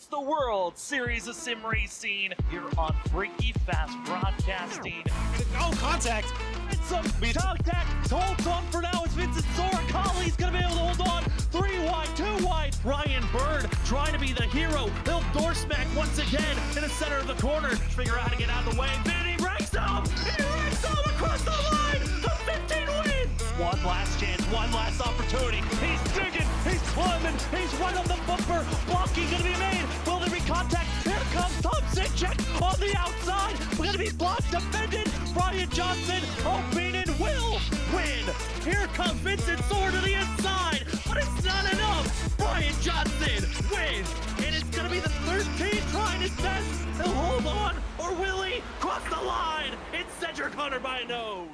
It's the World Series of Sim Racing here on Freaky Fast Broadcasting. No contact. And some contact. Holds on for now. It's Vincent Sora. Colley's going to be able to hold on. 3 wide, 2 wide. Ryan Bird trying to be the hero. He'll door smack once again in the center of the corner. Figure out how to get out of the way. Vinny breaks up. He breaks up across the line. The 15 wins. One last chance. One last opportunity. He's digging. He's climbing. He's right on the bumper. Blocking going to be made. Will there be contact? Here comes Thompson. Check on the outside. We're going to be blocked. Defended. Brian Johnson. O'Beenan will win. Here comes Vincent Sword to the inside. But it's not enough. Brian Johnson wins. And it's going to be the 13th trying his best. He'll hold on. Or will he cross the line? It's Cedric Hunter by a nose.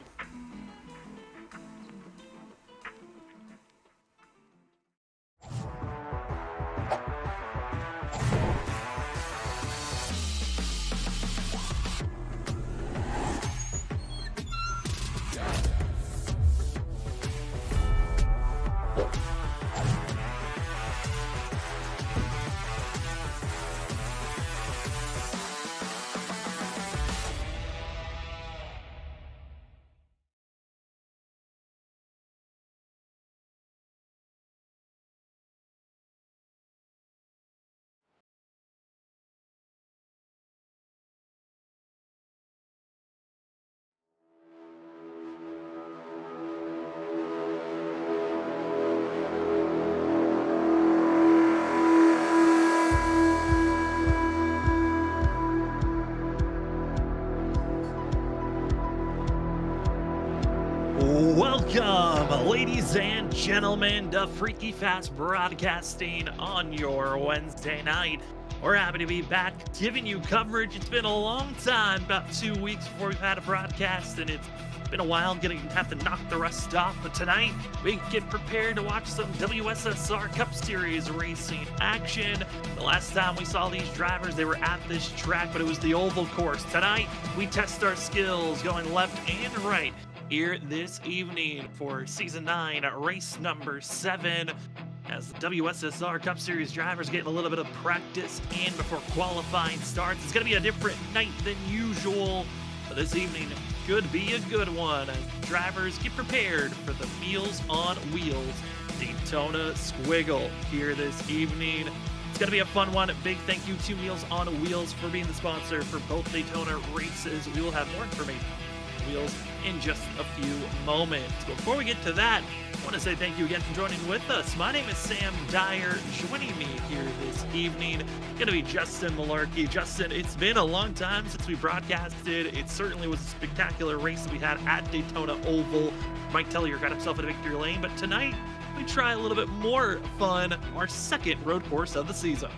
Welcome, ladies and gentlemen, to Freaky Fast Broadcasting on your Wednesday night. We're happy to be back giving you coverage. It's been a long time, about 2 weeks before we've had a broadcast, and it's been a while have to knock the rust off. But tonight, we get prepared to watch some WSSR Cup Series racing action. The last time we saw these drivers, they were at this track, but it was the oval course. Tonight, we test our skills going left and right here this evening for Season 9, race number 7, as the WSSR Cup Series drivers getting a little bit of practice in before qualifying starts. It's going to be a different night than usual, but this evening could be a good one as drivers get prepared for the Meals on Wheels Daytona Squiggle here this evening. It's going to be a fun one. Big thank you to Meals on Wheels for being the sponsor for both Daytona races. We will have more information on Wheels in just a few moments. Before we get to that, I want to say thank you again for joining with us. My name is Sam Dyer. Joining me here this evening, going to be Justin Malarkey. Justin, it's been a long time since we broadcasted. It certainly was a spectacular race that we had at Daytona Oval. Mike Tellier got himself in victory lane, but tonight we try a little bit more fun, our second road course of the season.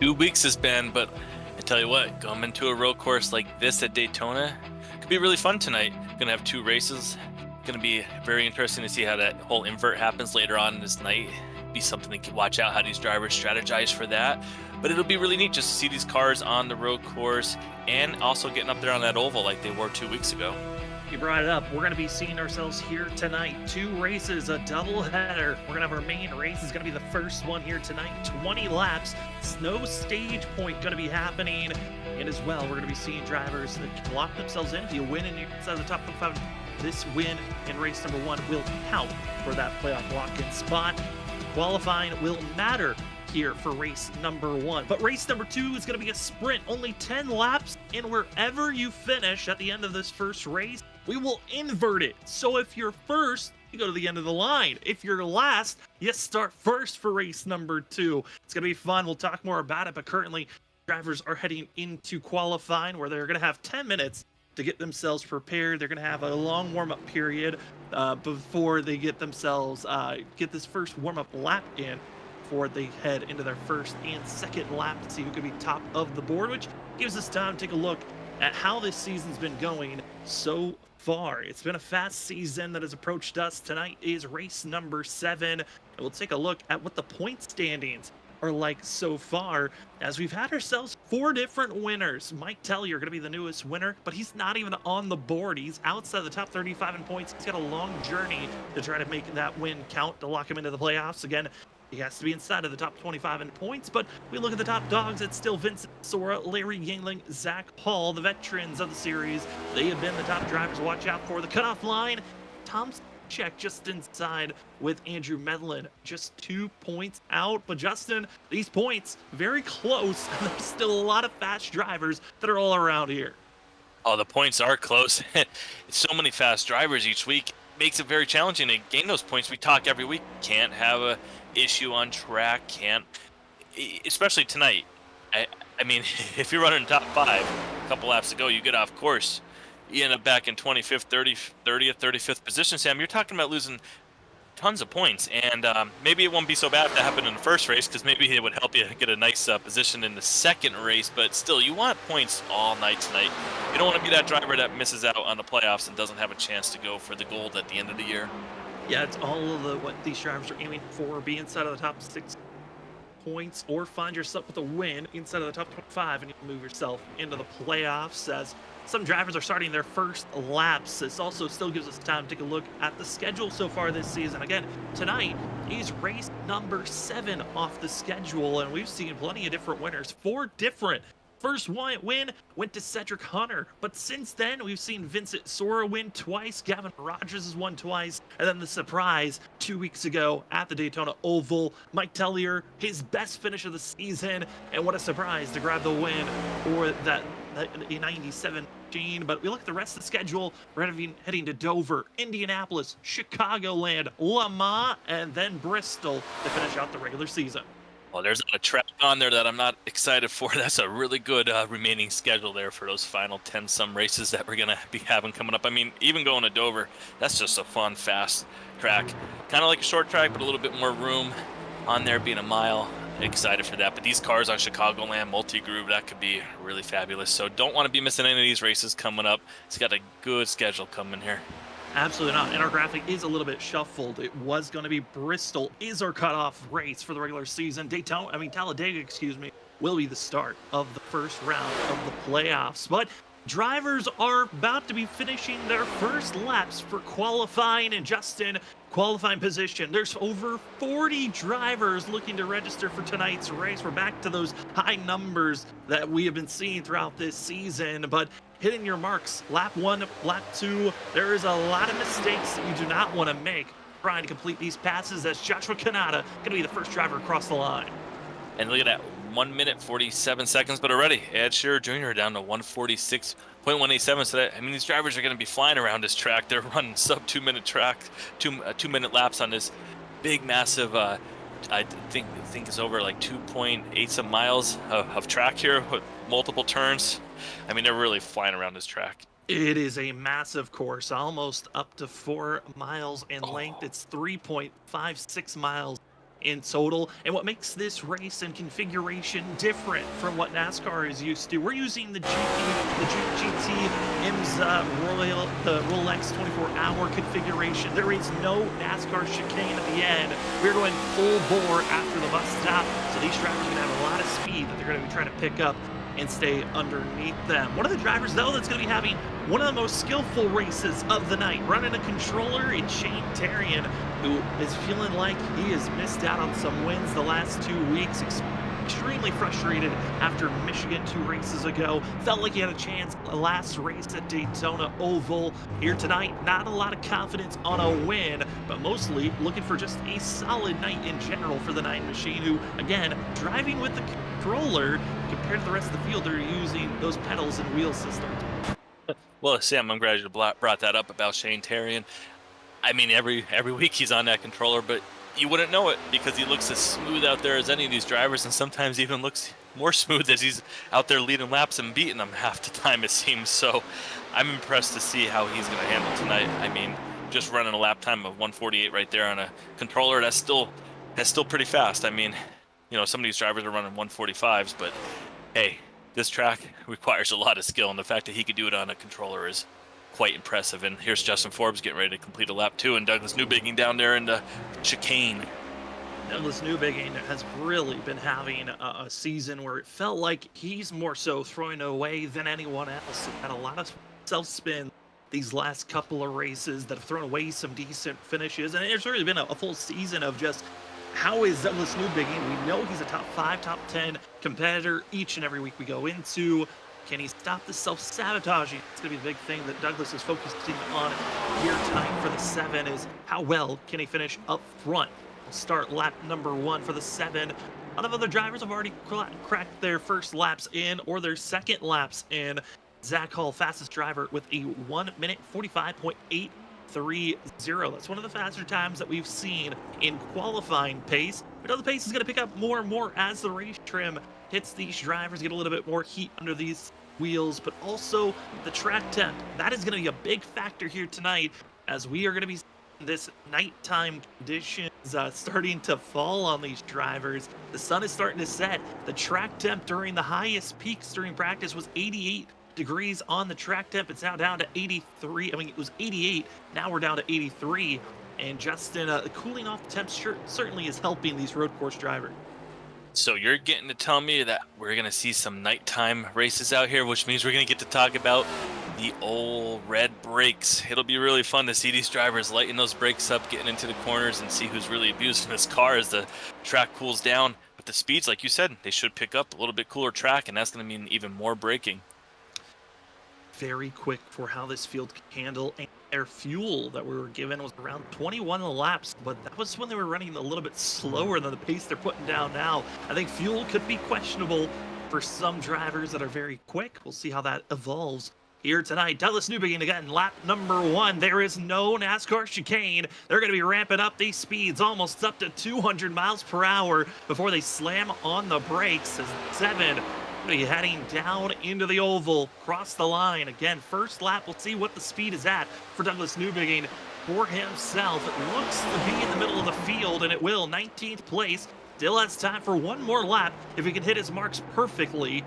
2 weeks has been, but I tell you what, going into a road course like this at Daytona could be really fun tonight. Gonna have 2 races. Gonna be very interesting to see how that whole invert happens later on in this night. Be something to watch out how these drivers strategize for that. But it'll be really neat just to see these cars on the road course and also getting up there on that oval like they were 2 weeks ago. You brought it up. We're going to be seeing ourselves here tonight. 2 races, a double header. We're going to have our main race. It's going to be the first one here tonight. 20 laps. No stage point going to be happening. And as well, we're going to be seeing drivers that can lock themselves in. If you win and you're inside the top 25, this win in race number 1 will count for that playoff lock-in spot. Qualifying will matter here for race number 1. But race number 2 is going to be a sprint. Only 10 laps. And wherever you finish at the end of this first race, we will invert it. So if you're first, you go to the end of the line. If you're last, you start first for race number 2. It's going to be fun. We'll talk more about it. But currently, drivers are heading into qualifying where they're going to have 10 minutes to get themselves prepared. They're going to have a long warm-up period before they get themselves, get this first warm-up lap in before they head into their first and second lap to see who could be top of the board, which gives us time to take a look at how this season's been going so far. It's been a fast season that has approached us. Tonight is race number 7, and we'll take a look at what the point standings are like so far, as we've had ourselves 4 different winners. Mike Tellier going to be the newest winner, but he's not even on the board. He's outside the top 35 in points. He's got a long journey to try to make that win count to lock him into the playoffs. Again, He has to be inside of the top 25 in points, but we look at the top dogs, it's still Vincent Sora, Larry Yingling, Zach Hall, the veterans of the series. They have been the top drivers to watch out for. The cutoff line, Tom Check just inside with Andrew Medlin, just 2 points out. But Justin, these points very close, and there's still a lot of fast drivers that are all around here. Oh, the points are close. So many fast drivers each week makes it very challenging to gain those points. We talk every week, can't have a issue on track, can't, especially tonight. I mean, if you're running top 5 a couple laps to go, you get off course, you end up back in 25th, 30th, 35th position, Sam. You're talking about losing tons of points, and maybe it won't be so bad if that happened in the first race, because maybe it would help you get a nice position in the second race. But still, you want points all night tonight. You don't want to be that driver that misses out on the playoffs and doesn't have a chance to go for the gold at the end of the year. Yeah, it's all of what these drivers are aiming for: be inside of the top 6 points, or find yourself with a win inside of the top 25, and you move yourself into the playoffs. As some drivers are starting their first laps, this also still gives us time to take a look at the schedule so far this season. Again, tonight is race number 7 off the schedule, and we've seen plenty of different winners. 4 different first win went to Cedric Hunter, but since then we've seen Vincent Sora win twice, Gavin Rogers has won twice, and then the surprise 2 weeks ago at the Daytona Oval, Mike Tellier, his best finish of the season, and what a surprise to grab the win for that 97 machine. But we look at the rest of the schedule, we're heading to Dover, Indianapolis, Chicagoland, Le Mans, and then Bristol to finish out the regular season. Well, there's a track on there that I'm not excited for. That's a really good remaining schedule there for those final 10-some races that we're going to be having coming up. I mean, even going to Dover, that's just a fun, fast track. Kind of like a short track, but a little bit more room on there, being a mile. Excited for that. But these cars on Chicagoland multi-groove, that could be really fabulous. So don't want to be missing any of these races coming up. It's got a good schedule coming here. Absolutely not. And our graphic is a little bit shuffled. It was going to be Bristol is our cutoff race for the regular season. Talladega, will be the start of the first round of the playoffs. But drivers are about to be finishing their first laps for qualifying, and Justin, qualifying position. There's over 40 drivers looking to register for tonight's race. We're back to those high numbers that we have been seeing throughout this season, but hitting your marks, lap 1, lap 2, there is a lot of mistakes that you do not want to make trying to complete these passes, as Joshua Kanata going to be the first driver across the line. And look at that, 1 minute 47 seconds, but already Ed Shearer Jr. down to 146.187. So that, I mean, these drivers are going to be flying around this track. They're running sub 2 minute track, 2 minute laps on this big, massive. I think it's over like 2.8 some miles of track here with multiple turns. I mean, they're really flying around this track. It is a massive course, almost up to 4 miles in length. It's 3.56 miles in total. And what makes this race and configuration different from what NASCAR is used to, we're using the GT IMSA Rolex 24-hour configuration. There is no NASCAR chicane at the end. We're going full bore after the bus stop, so these drivers are going to have a lot of speed that they're going to be trying to pick up and stay underneath them. One of the drivers, though, that's going to be having one of the most skillful races of the night, running a controller, is Shane Terrian, who is feeling like he has missed out on some wins the last 2 weeks. Extremely frustrated after Michigan 2 races ago. Felt like he had a chance last race at Daytona Oval. Here tonight, not a lot of confidence on a win, but mostly looking for just a solid night in general for the 9 machine, who, again, driving with the controller compared to the rest of the field, they're using those pedals and wheel systems. Well, Sam, I'm glad you brought that up about Shane Terrian. I mean, every week he's on that controller, but you wouldn't know it because he looks as smooth out there as any of these drivers, and sometimes even looks more smooth as he's out there leading laps and beating them half the time, it seems. So I'm impressed to see how he's going to handle tonight. I mean, just running a lap time of 148 right there on a controller, that's still pretty fast. I mean, you know, some of these drivers are running 145s, but hey, this track requires a lot of skill, and the fact that he could do it on a controller is quite impressive. And here's Justin Forbes getting ready to complete a lap 2, and Douglas Newbigging down there in the chicane. Douglas Newbigging has really been having a season where it felt like he's more so throwing away than anyone else. Had a lot of self-spin these last couple of races that have thrown away some decent finishes, and it's really been a full season of just How is Douglas Newbigin? We know he's a top 5, top 10 competitor each and every week we go into. Can he stop the self-sabotaging? It's going to be the big thing that Douglas is focusing on here tonight for the 7 is how well can he finish up front? We'll start lap number 1 for the 7. A lot of other drivers have already cracked their first laps in or their second laps in. Zach Hall, fastest driver with a 1 minute 45.830. That's one of the faster times that we've seen in qualifying pace. We know the pace is going to pick up more and more as the race trim hits these drivers, get a little bit more heat under these wheels, but also the track temp. That is going to be a big factor here tonight as we are going to be seeing this nighttime conditions starting to fall on these drivers. The sun is starting to set. The track temp during the highest peaks during practice was 88 degrees on the track temp. It's now down to 83. I mean, it was 88. Now we're down to 83. And Justin, cooling off the temps certainly is helping these road course drivers. So you're getting to tell me that we're going to see some nighttime races out here, which means we're going to get to talk about the old red brakes. It'll be really fun to see these drivers lighting those brakes up, getting into the corners, and see who's really abusing this car as the track cools down. But the speeds, like you said, they should pick up a little bit cooler track, and that's going to mean even more braking. Very quick for how this field can handle, and their fuel that we were given was around 21 laps, but that was when they were running a little bit slower than the pace they're putting down now. I think fuel could be questionable for some drivers that are very quick. We'll see how that evolves here tonight. Douglas Newbigin again, lap number 1. There is no NASCAR chicane. They're going to be ramping up these speeds almost up to 200 miles per hour before they slam on the brakes as 7 heading down into the oval, cross the line. Again, first lap, we'll see what the speed is at for Douglas Newbigin for himself. It looks to be in the middle of the field, and it will. 19th place. Still has time for one more lap if he can hit his marks perfectly.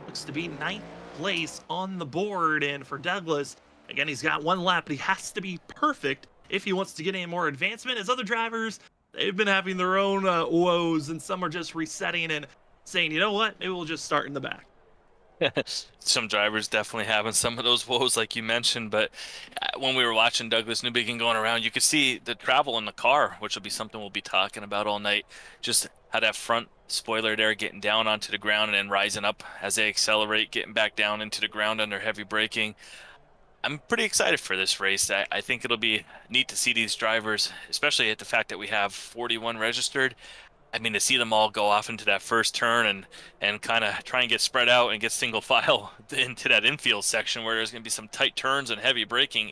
Looks to be 9th place on the board, and for Douglas, again, he's got one lap, but he has to be perfect if he wants to get any more advancement. As other drivers, they've been having their own woes, and some are just resetting and saying, you know what, maybe we'll just start in the back. Some drivers definitely having some of those woes like you mentioned, but when we were watching Douglas Newbigin going around, you could see the travel in the car, which will be something we'll be talking about all night. Just how that front spoiler there getting down onto the ground and then rising up as they accelerate, getting back down into the ground under heavy braking. I'm pretty excited for this race. I think it'll be neat to see these drivers, especially at the fact that we have 41 registered. I mean, to see them all go off into that first turn and kind of try and get spread out and get single file into that infield section where there's going to be some tight turns and heavy braking.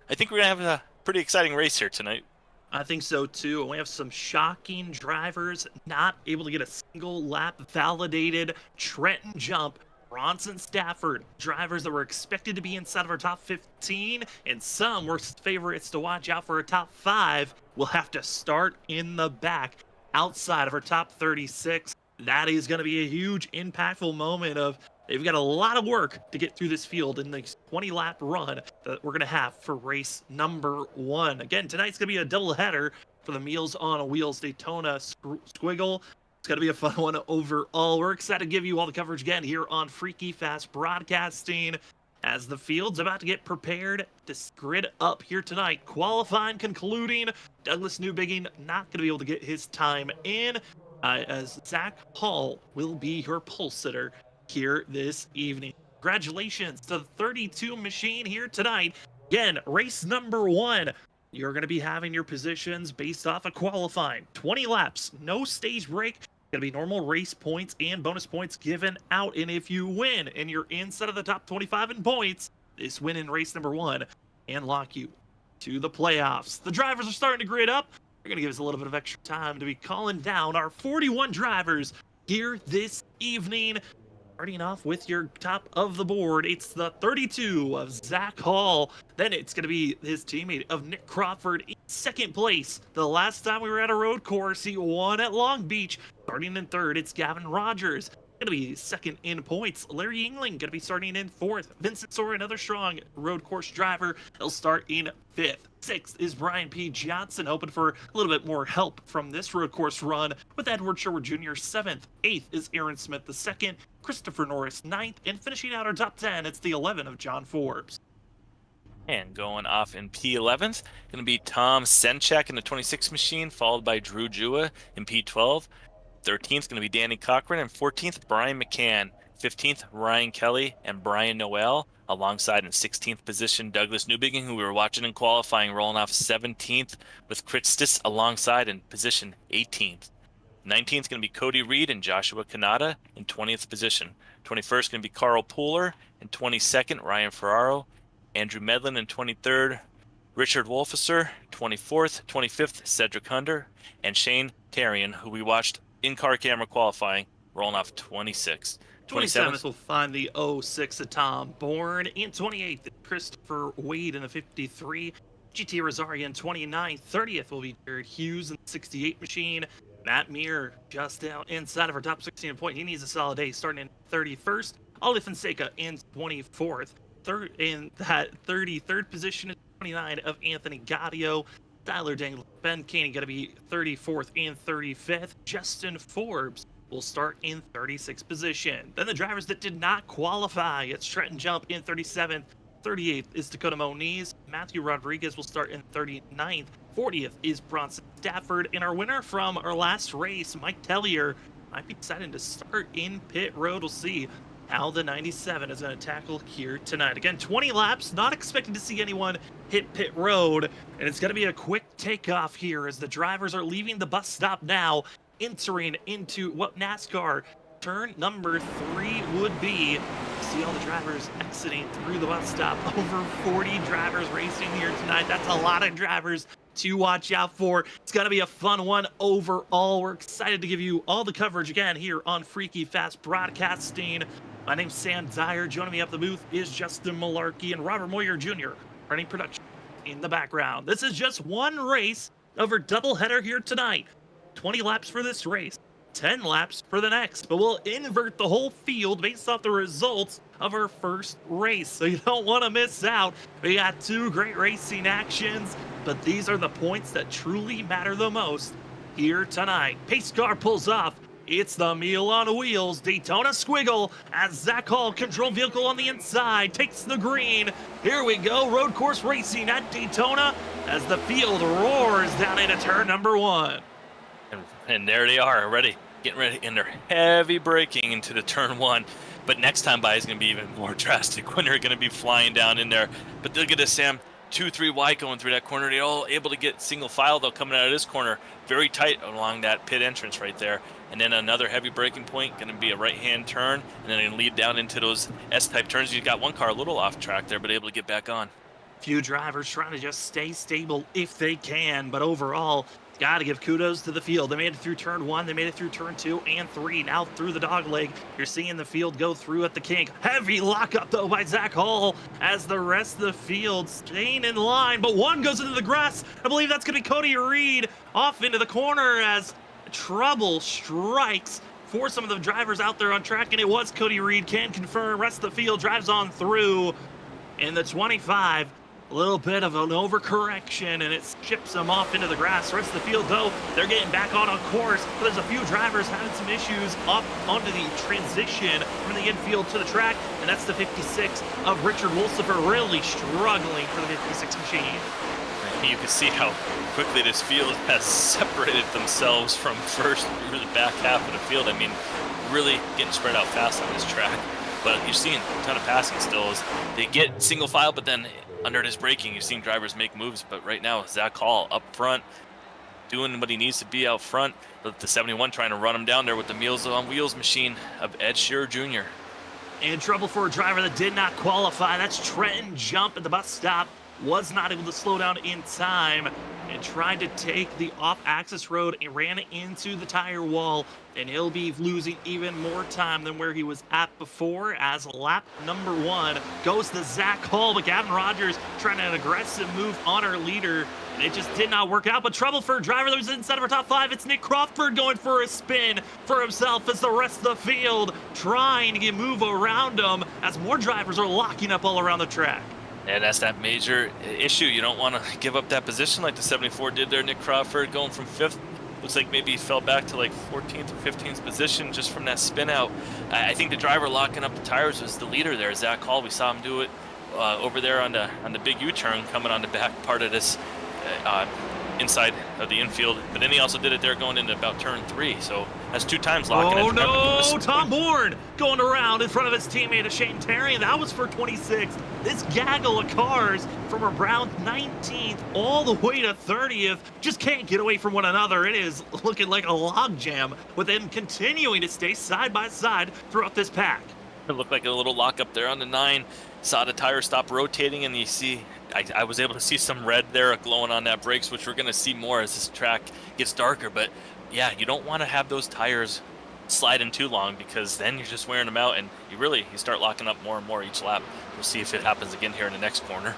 I think we're going to have a pretty exciting race here tonight. I think so too. And we have some shocking drivers not able to get a single lap validated. Trenton Jump, Bronson Stafford, drivers that were expected to be inside of our top 15, and some were favorites to watch out for a top 5 will have to start in the back outside of our top 36. That is going to be a huge impactful moment of they've got a lot of work to get through this field in this 20-lap run that we're going to have for race number 1. Again, tonight's going to be a doubleheader for the Meals on Wheels Daytona Squiggle. It's going to be a fun one overall. We're excited to give you all the coverage again here on Freaky Fast Broadcasting as the field's about to get prepared to grid up here tonight. Qualifying concluding. Douglas Newbigin not going to be able to get his time in as Zach Hall will be your pole sitter here this evening. Congratulations to the 32 machine here tonight. Again, race number 1. You're going to be having your positions based off of qualifying. 20 laps, no stage break. Going to be normal race points and bonus points given out. And if you win and you're inside of the top 25 in points, this win in race number 1 and lock you to the playoffs. The drivers are starting to grid up. They're going to give us a little bit of extra time to be calling down our 41 drivers here this evening. Starting off with your top of the board, it's the 32 of Zach Hall. Then it's going to be his teammate of Nick Crawford in 2nd place. The last time we were at a road course, he won at Long Beach. Starting in 3rd, it's Gavin Rogers. Going to be 2nd in points. Larry England going to be starting in 4th. Vincent Sora, another strong road course driver. He'll start in 5th. 6th is Brian P. Johnson, hoping for a little bit more help from this road course run with Edward Sherwood Jr. 7th. 8th is Aaron Smith the 2nd. Christopher Norris 9th. And finishing out our top 10, it's the 11 of John Forbes. And going off in P11th, going to be Tom Senchak in the 26 machine, followed by Drew Jua in P12. 13th going to be Danny Cochran, and 14th Brian McCann. 15th Ryan Kelly and Brian Noel, alongside in 16th position Douglas Newbegin, who we were watching in qualifying, rolling off 17th, with Christis alongside in position 18th. 19th going to be Cody Reed and Joshua Kanata in 20th position. 21st going to be Carl Pooler, and 22nd Ryan Ferraro. Andrew Medlin in 23rd, Richard Wolfeser 24th, 25th Cedric Hunter, and Shane Tarian, who we watched in-car camera qualifying, rolling off 26th. 27th will find the 06 of Tom Bourne. In 28th, Christopher Wade in the 53. GT Rosario in 29th. 30th will be Jared Hughes in the 68 machine. Matt Meir just out inside of our top 16 point. He needs a solid day, starting in 31st. Ollie Fonseca in 24th. In that 33rd position is 29 of Anthony Gaudio. Tyler Dangler, Ben Caney going to be 34th and 35th. Justin Forbes will start in 36th position. Then the drivers that did not qualify, it's Trenton Jump in 37th. 38th is Dakota Moniz. Matthew Rodriguez will start in 39th. 40th is Bronson Stafford. And our winner from our last race, Mike Tellier, might be deciding to start in pit road. We'll see how the 97 is going to tackle here tonight. Again, 20 laps, not expecting to see anyone hit pit road, and it's going to be a quick takeoff here as the drivers are leaving the bus stop now, entering into what NASCAR turn number 3 would be. See all the drivers exiting through the bus stop. Over 40 drivers racing here tonight. That's a lot of drivers to watch out for. It's going to be a fun one overall. We're excited to give you all the coverage again here on Freaky Fast Broadcasting. My name's Sam Dyer. Joining me up the booth is Justin Malarkey and Robert Moyer Jr. running production in the background. This is just one race of our doubleheader here tonight. 20 laps for this race, 10 laps for the next, but we'll invert the whole field based off the results of our first race, so you don't want to miss out. We got 2 great racing actions, but these are the points that truly matter the most here tonight. Pace car pulls off. It's the Meal on Wheels Daytona Squiggle as Zach Hall, control vehicle on the inside, takes the green. Here we go, road course racing at Daytona as the field roars down into turn number 1. And there they are, getting ready, and they're heavy braking into the turn 1. But next time by is going to be even more drastic when they're going to be flying down in there. But look at this, Sam. 2-3 wide going through that corner. They're all able to get single file, though, coming out of this corner. Very tight along that pit entrance right there. And then another heavy braking point, going to be a right-hand turn, and then going to lead down into those S-type turns. You've got one car a little off track there, but able to get back on. Few drivers trying to just stay stable if they can, but overall, got to give kudos to the field. They made it through turn 1, they made it through turn 2 and 3, now through the dog leg. You're seeing the field go through at the kink. Heavy lockup, though, by Zach Hall as the rest of the field staying in line, but one goes into the grass. I believe that's going to be Cody Reed off into the corner as trouble strikes for some of the drivers out there on track, and it was Cody Reed. Can confirm. Rest of the field drives on through in the 25. A little bit of an overcorrection, and it ships them off into the grass. The rest of the field, though, they're getting back on course. But there's a few drivers having some issues off onto the transition from the infield to the track, and that's the 56 of Richard Wolsifer, really struggling for the 56 machine. You can see how quickly this field has separated themselves from first through the back half of the field. I mean, really getting spread out fast on this track. But you're seeing a ton of passing still as they get single file, but then under this braking, you're seeing drivers make moves. But right now, Zach Hall up front, doing what he needs to be out front. But the 71 trying to run him down there with the Meals on Wheels machine of Ed Shearer Jr. In trouble for a driver that did not qualify. That's Trenton Jump at the bus stop. Was not able to slow down in time and tried to take the off-axis road and ran into the tire wall, and he'll be losing even more time than where he was at before as lap number 1 goes to Zach Hall, but Gavin Rogers trying an aggressive move on our leader, and it just did not work out. But trouble for a driver that was inside of our top 5. It's Nick Crawford going for a spin for himself as the rest of the field trying to get move around him as more drivers are locking up all around the track. And that's that major issue. You don't want to give up that position like the 74 did there. Nick Crawford going from 5th. Looks like maybe he fell back to like 14th or 15th position just from that spin out. I think the driver locking up the tires was the leader there, Zach Hall. We saw him do it over there on the big U-turn coming on the back part of this inside of the infield. But then he also did it there going into about turn 3. So that's 2 times locking Oh it. no! Tom Bourne going around in front of his teammate Shane Terry, and that was for 26. This gaggle of cars from around 19th all the way to 30th just can't get away from one another. It is looking like a logjam with them continuing to stay side by side throughout this pack. It looked like a little lock up there on the 9. Saw the tire stop rotating, and you see I was able to see some red there glowing on that brakes, which we're going to see more as this track gets darker. But yeah, you don't want to have those tires sliding too long, because then you're just wearing them out, and you start locking up more and more each lap. We'll see if it happens again here in the next corner.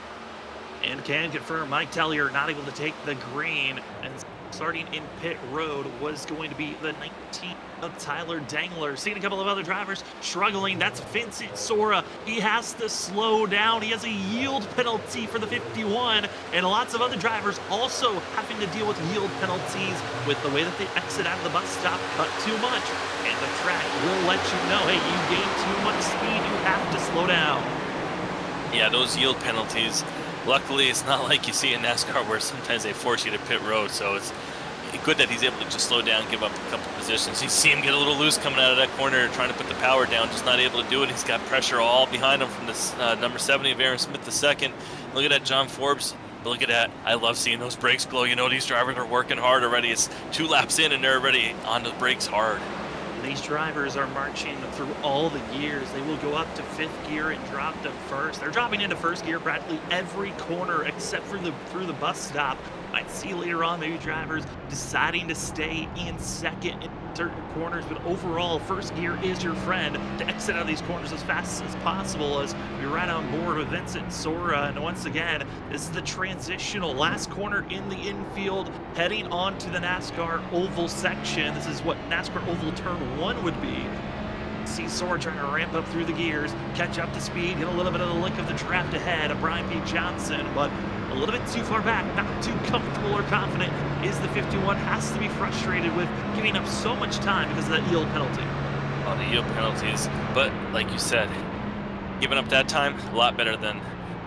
And can confirm Mike Tellier not able to take the green, and starting in pit road was going to be the 19 of Tyler Dangler. Seeing a couple of other drivers struggling. That's Vincent Sora. He has to slow down. He has a yield penalty for the 51, and lots of other drivers also having to deal with yield penalties with the way that they exit out of the bus stop, cut too much, and the track will let you know, hey, you gain too much speed, you have to slow down. Yeah, those yield penalties, luckily it's not like you see in NASCAR where sometimes they force you to pit road, so it's good that he's able to just slow down, give up a couple positions. You see him get a little loose coming out of that corner, trying to put the power down, just not able to do it. He's got pressure all behind him from this number 70 of Aaron Smith II. Look at that, John Forbes. But look at that. I love seeing those brakes glow. You know, these drivers are working hard already. It's 2 laps in, and they're already on the brakes hard. These drivers are marching through all the gears. They will go up to 5th gear and drop to 1st. They're dropping into 1st gear practically every corner except for through the bus stop. Might see later on maybe drivers deciding to stay in 2nd in certain corners, but overall 1st gear is your friend to exit out of these corners as fast as possible, as we're right on board with Vincent Sora. And once again, this is the transitional last corner in the infield heading on to the NASCAR Oval section. This is what NASCAR Oval Turn 1 would be. See Sora trying to ramp up through the gears, catch up to speed, get a little bit of the lick of the draft ahead of Brian P. Johnson, but a little bit too far back, not too comfortable or confident is the 51. Has to be frustrated with giving up so much time because of that yield penalty. Oh, the yield penalties, but like you said, giving up that time, a lot better than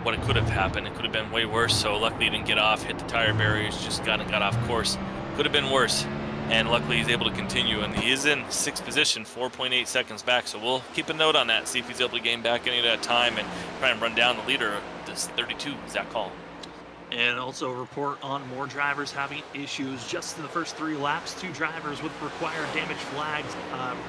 what it could have happened. It could have been way worse, so luckily he didn't get off, hit the tire barriers, just got off course. Could have been worse, and luckily he's able to continue, and he is in 6th position, 4.8 seconds back, so we'll keep a note on that, see if he's able to gain back any of that time and try and run down the leader. This 32 is that call. And also a report on more drivers having issues. Just in the first 3 laps, 2 drivers with required damage flags.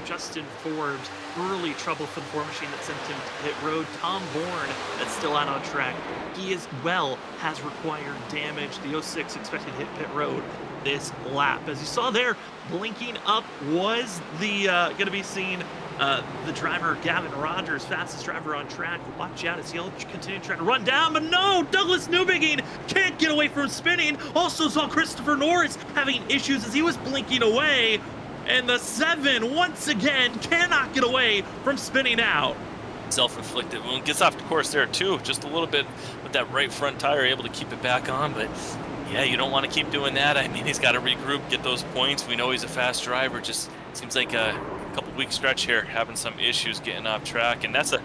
Justin Forbes, early trouble for the 4 machine that sent him to pit road. Tom Bourne, that's still out on track. He as well has required damage. The 06 expected to hit pit road this lap. As you saw there, blinking up was the going to be seen the driver Gavin Rogers, fastest driver on track. Watch out as he'll continue trying to run down, but no, Douglas Newbegin can't get away from spinning. Also saw Christopher Norris having issues as he was blinking away, and the 7 once again cannot get away from spinning out. Self-inflicted wound, gets off the course there too, just a little bit with that right front tire, able to keep it back on, but yeah, you don't want to keep doing that. I mean, he's got to regroup, get those points. We know he's a fast driver, just seems like a couple week stretch here, having some issues getting off track, and that's a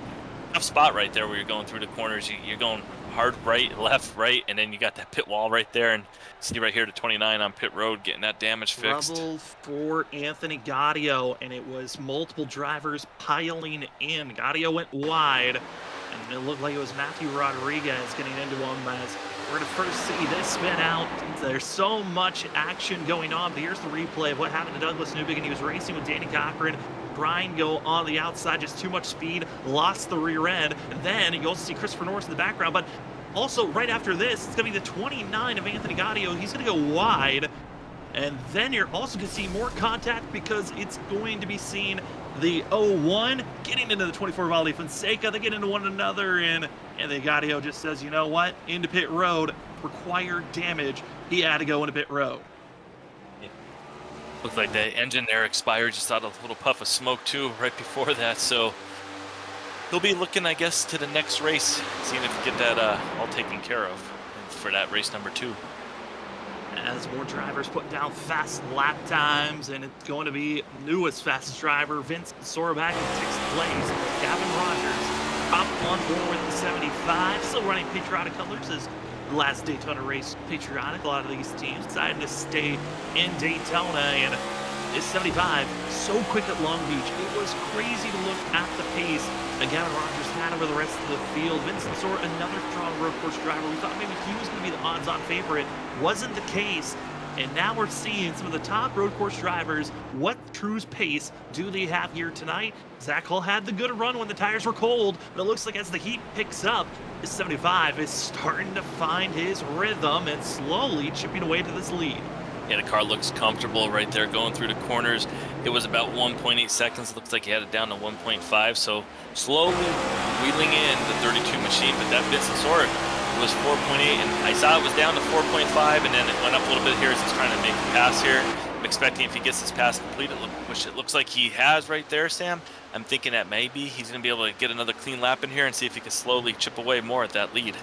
tough spot right there where you're going through the corners. You're going hard right, left, right, and then you got that pit wall right there, and see right here to 29 on pit road, getting that damage fixed. Trouble for Anthony Gaudio, and it was multiple drivers piling in. Gaudio went wide, and it looked like it was Matthew Rodriguez getting into him as we're going to first see this spin out. There's so much action going on, but here's the replay of what happened to Douglas Newbegin. He was racing with Danny Cochran. Brian go on the outside, just too much speed, lost the rear end, and then you'll see Christopher Norris in the background. But also, right after this, it's going to be the 29 of Anthony Gaudio. He's going to go wide, and then you're also going to see more contact because it's going to be seen the 01 getting into the 24 Volley Fonseca. They get into one another, and Anthony Gaudio just says, you know what, into pit road, required damage. He had to go into pit road. Looked like the engine there expired, just out a little puff of smoke too right before that, so he'll be looking, I guess, to the next race, seeing if he can get that all taken care of for that race number 2. As more drivers put down fast lap times, and it's going to be newest fastest driver, Vince Sorback in 6th place. Gavin Rogers up on board with the 75, still running patriotic colors as the last Daytona race patriotic. A lot of these teams decided to stay in Daytona, and this 75 so quick at Long Beach. It was crazy to look at the pace that Gavin Rogers had over the rest of the field. Vincent Sora, another strong road course driver. We thought maybe he was going to be the odds-on favorite. Wasn't the case. And now we're seeing some of the top road course drivers. What true pace do they have here tonight? Zach Hull had the good run when the tires were cold, but it looks like as the heat picks up, this 75 is starting to find his rhythm and slowly chipping away to this lead. Yeah, the car looks comfortable right there going through the corners. It was about 1.8 seconds. It looks like he had it down to 1.5. So slowly wheeling in the 32 machine, but that Vincent Sora was 4.8, and I saw it was down to 4.5, and then it went up a little bit here as he's trying to make a pass here. I'm expecting if he gets this pass completed, which it looks like he has right there, Sam, I'm thinking that maybe he's going to be able to get another clean lap in here and see if he can slowly chip away more at that lead.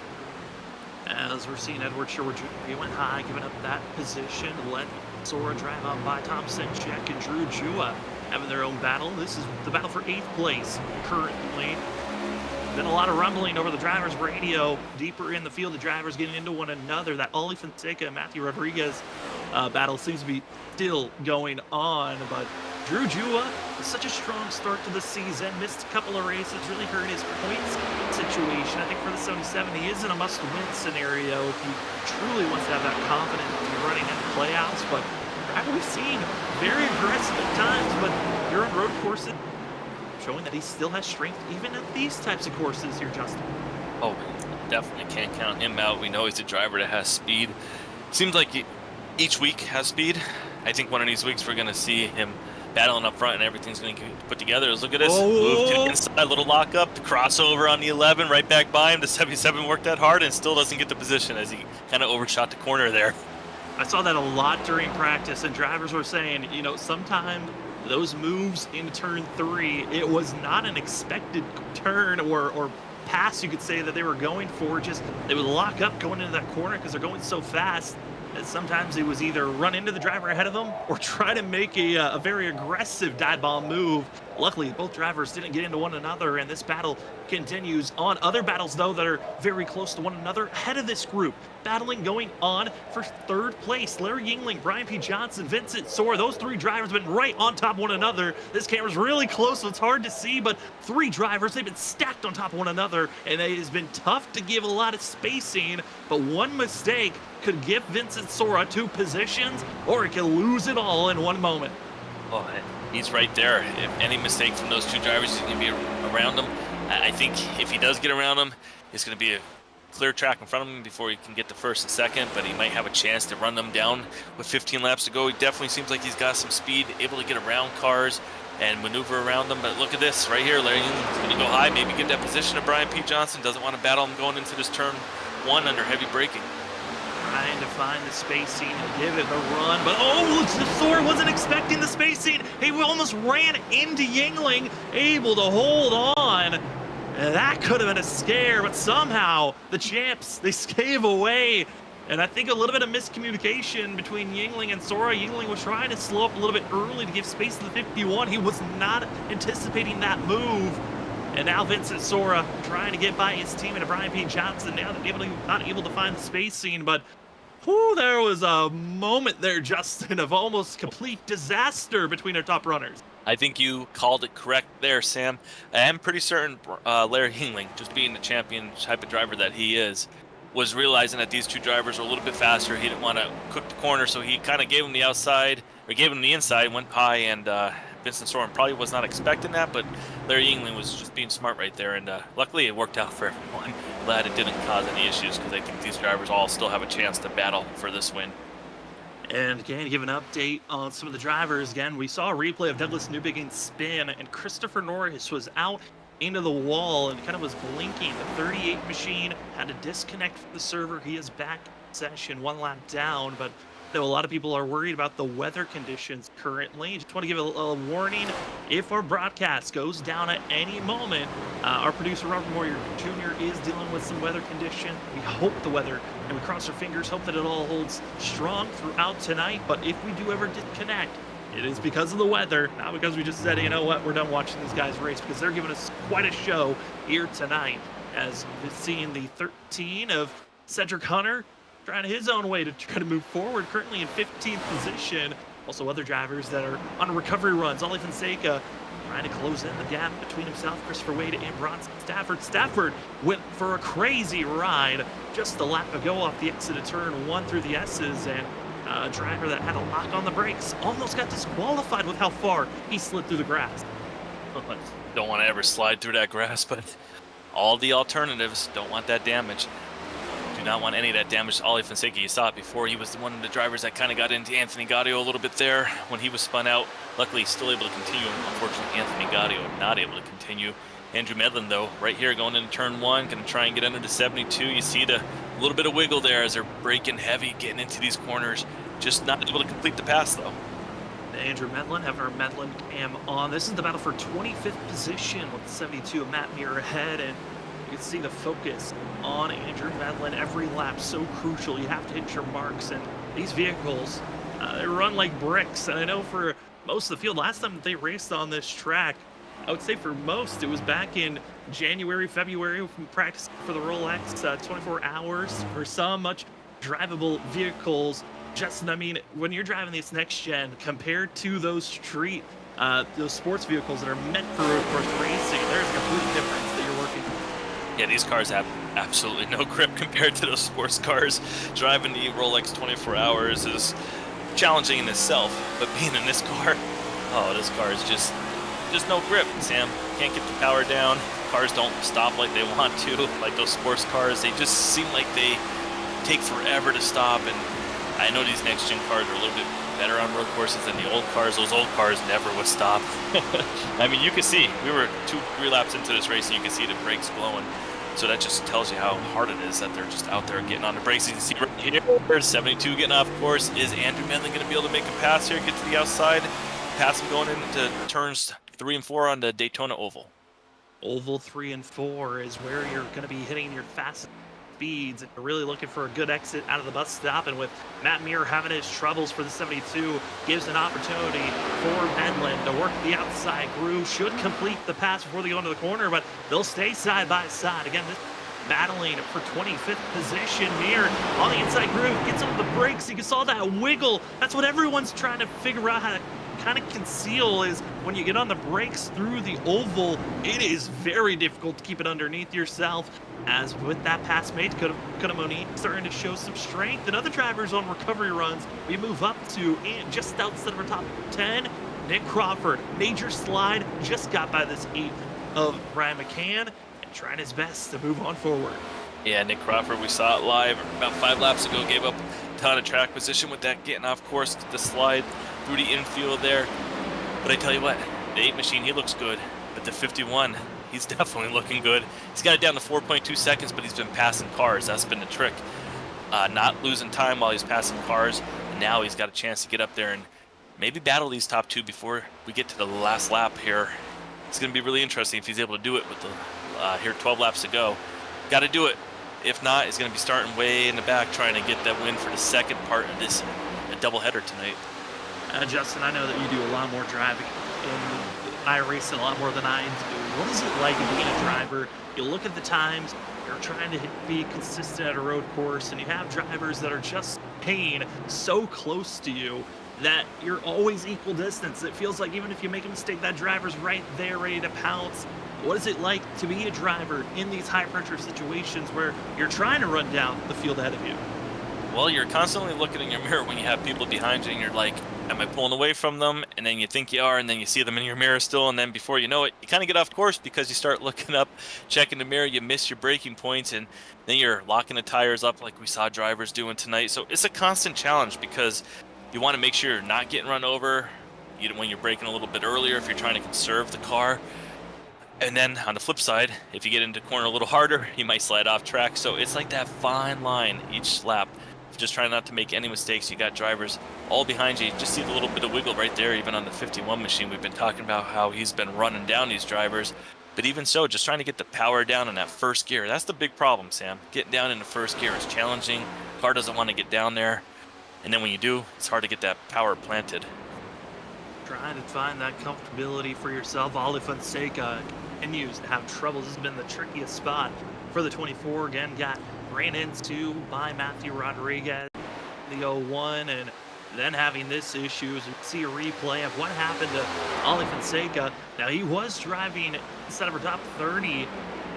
As we're seeing Edward Sherwood Jr., he went high, giving up that position, let Sora drive up by Tom Senchek and Drew Jua having their own battle. This is the battle for 8th place currently. Been a lot of rumbling over the driver's radio deeper in the field. The drivers getting into one another. That Ollie Fonseca and Matthew Rodriguez battle seems to be still going on. But Drew Jua, such a strong start to the season. Missed a couple of races, really hurt his points situation. I think for the 77, he is in a must-win scenario if he truly wants to have that confidence to be running in the playoffs. But we've seen very aggressive at times, but you're on road courses, showing that he still has strength even at these types of courses here, Justin. Oh, definitely can't count him out. We know he's a driver that has speed. Seems like each week has speed. I think one of these weeks we're going to see him battling up front and everything's going to get put together. Look at this. Move to the inside, little lock up, the crossover on the 11, right back by him. The 77 worked that hard and still doesn't get the position as he kind of overshot the corner there. I saw that a lot during practice, and drivers were saying, you know, sometimes those moves into turn 3, it was not an expected turn or pass, you could say, that they were going for. Just they would lock up going into that corner because they're going so fast that sometimes it was either run into the driver ahead of them or try to make a very aggressive dive bomb move. Luckily, both drivers didn't get into one another, and this battle continues on. Other battles, though, that are very close to one another ahead of this group. Battling going on for 3rd place. Larry Yingling, Brian P. Johnson, Vincent Sora. Those 3 drivers have been right on top of one another. This camera's really close, so it's hard to see, but 3 drivers, they've been stacked on top of one another, and it has been tough to give a lot of spacing, but one mistake could give Vincent Sora 2 positions, or it can lose it all in one moment. Oh, he's right there. If any mistake from those 2 drivers, he's going to be around them. I think if he does get around them, it's going to be a clear track in front of him before he can get to 1st and 2nd, but he might have a chance to run them down with 15 laps to go. He definitely seems like he's got some speed, able to get around cars and maneuver around them. But look at this right here. Larry Yingling is going to go high, maybe get that position of Brian P. Johnson. Doesn't want to battle him going into this turn 1 under heavy braking. Trying to find the spacing and give it the run, but Sora wasn't expecting the spacing. He almost ran into Yingling, able to hold on. And that could have been a scare, but somehow the champs, they scave away. And I think a little bit of miscommunication between Yingling and Sora. Yingling was trying to slow up a little bit early to give space to the 51. He was not anticipating that move. And now Vincent Sora trying to get by his teammate Brian P. Johnson. Now they're not able to find the spacing, but there was a moment there, Justin, of almost complete disaster between our top runners. I think you called it correct there, Sam. I am pretty certain Larry Yingling, just being the champion type of driver that he is, was realizing that these 2 drivers were a little bit faster. He didn't want to cook the corner, so he kind of gave him the outside, or gave him the inside, went high, and Vincent Sora probably was not expecting that, but Larry Yingling was just being smart right there, and luckily it worked out for everyone. Glad it didn't cause any issues, because I think these drivers all still have a chance to battle for this win. And again, to give an update on some of the drivers, again, we saw a replay of Douglas Newbegin's spin, and Christopher Norris was out into the wall and kind of was blinking. The 38 machine had to disconnect from the server. He is back in session, 1 lap down, but though a lot of people are worried about the weather conditions currently. Just want to give a warning. If our broadcast goes down at any moment, our producer, Robert Moyer Jr., is dealing with some weather condition. We hope the weather, and we cross our fingers, hope that it all holds strong throughout tonight. But if we do ever disconnect, It is because of the weather, not because we just said, you know what, we're done watching these guys race, because they're giving us quite a show here tonight, as we've seen the 13 of Cedric Hunter trying his own way to try to move forward, currently in 15th position. Also other drivers that are on recovery runs. Ollie Fonseca trying to close in the gap between himself, Christopher Wade, and Bronson Stafford. Stafford went for a crazy ride just a lap ago off the exit of turn 1 through the S's, and a driver that had a lock on the brakes almost got disqualified with how far he slid through the grass. Don't want to ever slide through that grass, but all the alternatives don't want that damage. Do not want any of that damage to Ollie Fonseca. You saw it before. He was one of the drivers that kind of got into Anthony Gaudio a little bit there when he was spun out. Luckily, he's still able to continue. Unfortunately, Anthony Gaudio not able to continue. Andrew Medlin, though, right here going into turn 1, going to try and get under the 72. You see the little bit of wiggle there as they're braking heavy, getting into these corners. Just not able to complete the pass, though. Andrew Medlin, having our Medlin cam on. This is the battle for 25th position with the 72 of Matt Muir ahead, and you can see the focus on Andrew Medlin every lap. So crucial. You have to hit your marks, and these vehicles, they run like bricks. And I know for most of the field, last time they raced on this track, I would say for most, it was back in January, February, from practice for the Rolex, 24 hours. For some, much drivable vehicles. Justin, I mean, when you're driving this next gen, compared to those street, those sports vehicles that are meant for road course racing, there's a complete difference that you're working with. Yeah, these cars have absolutely no grip compared to those sports cars. Driving the Rolex 24 hours is challenging in itself, but being in this car, oh, this car is just no grip, Sam. Can't get the power down. Cars don't stop like they want to, like those sports cars. They just seem like they take forever to stop, and I know these next-gen cars are a little bit better on road courses than the old cars. Those old cars never would stop. I mean, you can see, we were 2-3 laps into this race, and you can see the brakes glowing. So that just tells you how hard it is that they're just out there getting on the brakes. You can see right here, 72 getting off course. Is Andrew Medlin going to be able to make a pass here, get to the outside, pass him going into turns 3 and 4 on the Daytona Oval? Oval 3 and 4 is where you're going to be hitting your fastest speeds. If you're really looking for a good exit out of the bus stop, and with Matt Muir having his troubles for the 72, gives an opportunity for Medlin to work the outside groove. Should complete the pass before they go into the corner, but they'll stay side by side. Again, this battling for 25th position. Muir on the inside groove, gets on the brakes. You saw that wiggle. That's what everyone's trying to figure out how to kind of conceal, is when you get on the brakes through the oval, it is very difficult to keep it underneath yourself. As with that pass made, Dakota Monique starting to show some strength, and other drivers on recovery runs, we move up to just outside of our top 10. Nick Crawford, major slide, just got by this 8 of Brian McCann, and trying his best to move on forward. Yeah, Nick Crawford, we saw it live about 5 laps ago, gave up a ton of track position with that getting off course, the slide through the infield there. But I tell you what, the 8 machine, he looks good, but the 51, he's definitely looking good. He's got it down to 4.2 seconds, but he's been passing cars. That's been the trick. Not losing time while he's passing cars. And now he's got a chance to get up there and maybe battle these top 2 before we get to the last lap here. It's going to be really interesting if he's able to do it with the here 12 laps to go. Got to do it. If not, he's going to be starting way in the back trying to get that win for the second part of this doubleheader tonight. Justin, I know that you do a lot more driving in iRacing, a lot more than I do. What is it like being a driver? You look at the times, you're trying to be consistent at a road course, and you have drivers that are just paying so close to you that you're always equal distance. It feels like even if you make a mistake, that driver's right there ready to pounce. What is it like to be a driver in these high-pressure situations where you're trying to run down the field ahead of you? Well, you're constantly looking in your mirror when you have people behind you, and you're like, am I pulling away from them? And then you think you are, and then you see them in your mirror still, and then before you know it, you kind of get off course because you start looking up, checking the mirror, you miss your braking points, and then you're locking the tires up like we saw drivers doing tonight. So it's a constant challenge because you want to make sure you're not getting run over when you're braking a little bit earlier if you're trying to conserve the car. And then on the flip side, if you get into corner a little harder, you might slide off track. So it's like that fine line each lap. Just trying not to make any mistakes. You got drivers all behind you. You just see the little bit of wiggle right there, even on the 51 machine. We've been talking about how he's been running down these drivers. But even so, just trying to get the power down in that first gear. That's the big problem, Sam. Getting down in the first gear is challenging. Car doesn't want to get down there. And then when you do, it's hard to get that power planted. trying to find that comfortability for yourself. Ollie Fonseca continues to have troubles. This has been the trickiest spot for the 24. Again, got ran into by Matthew Rodriguez, the 01, and then having this issue as you see a replay of what happened to Ollie Fonseca. Now, he was driving instead of her top 30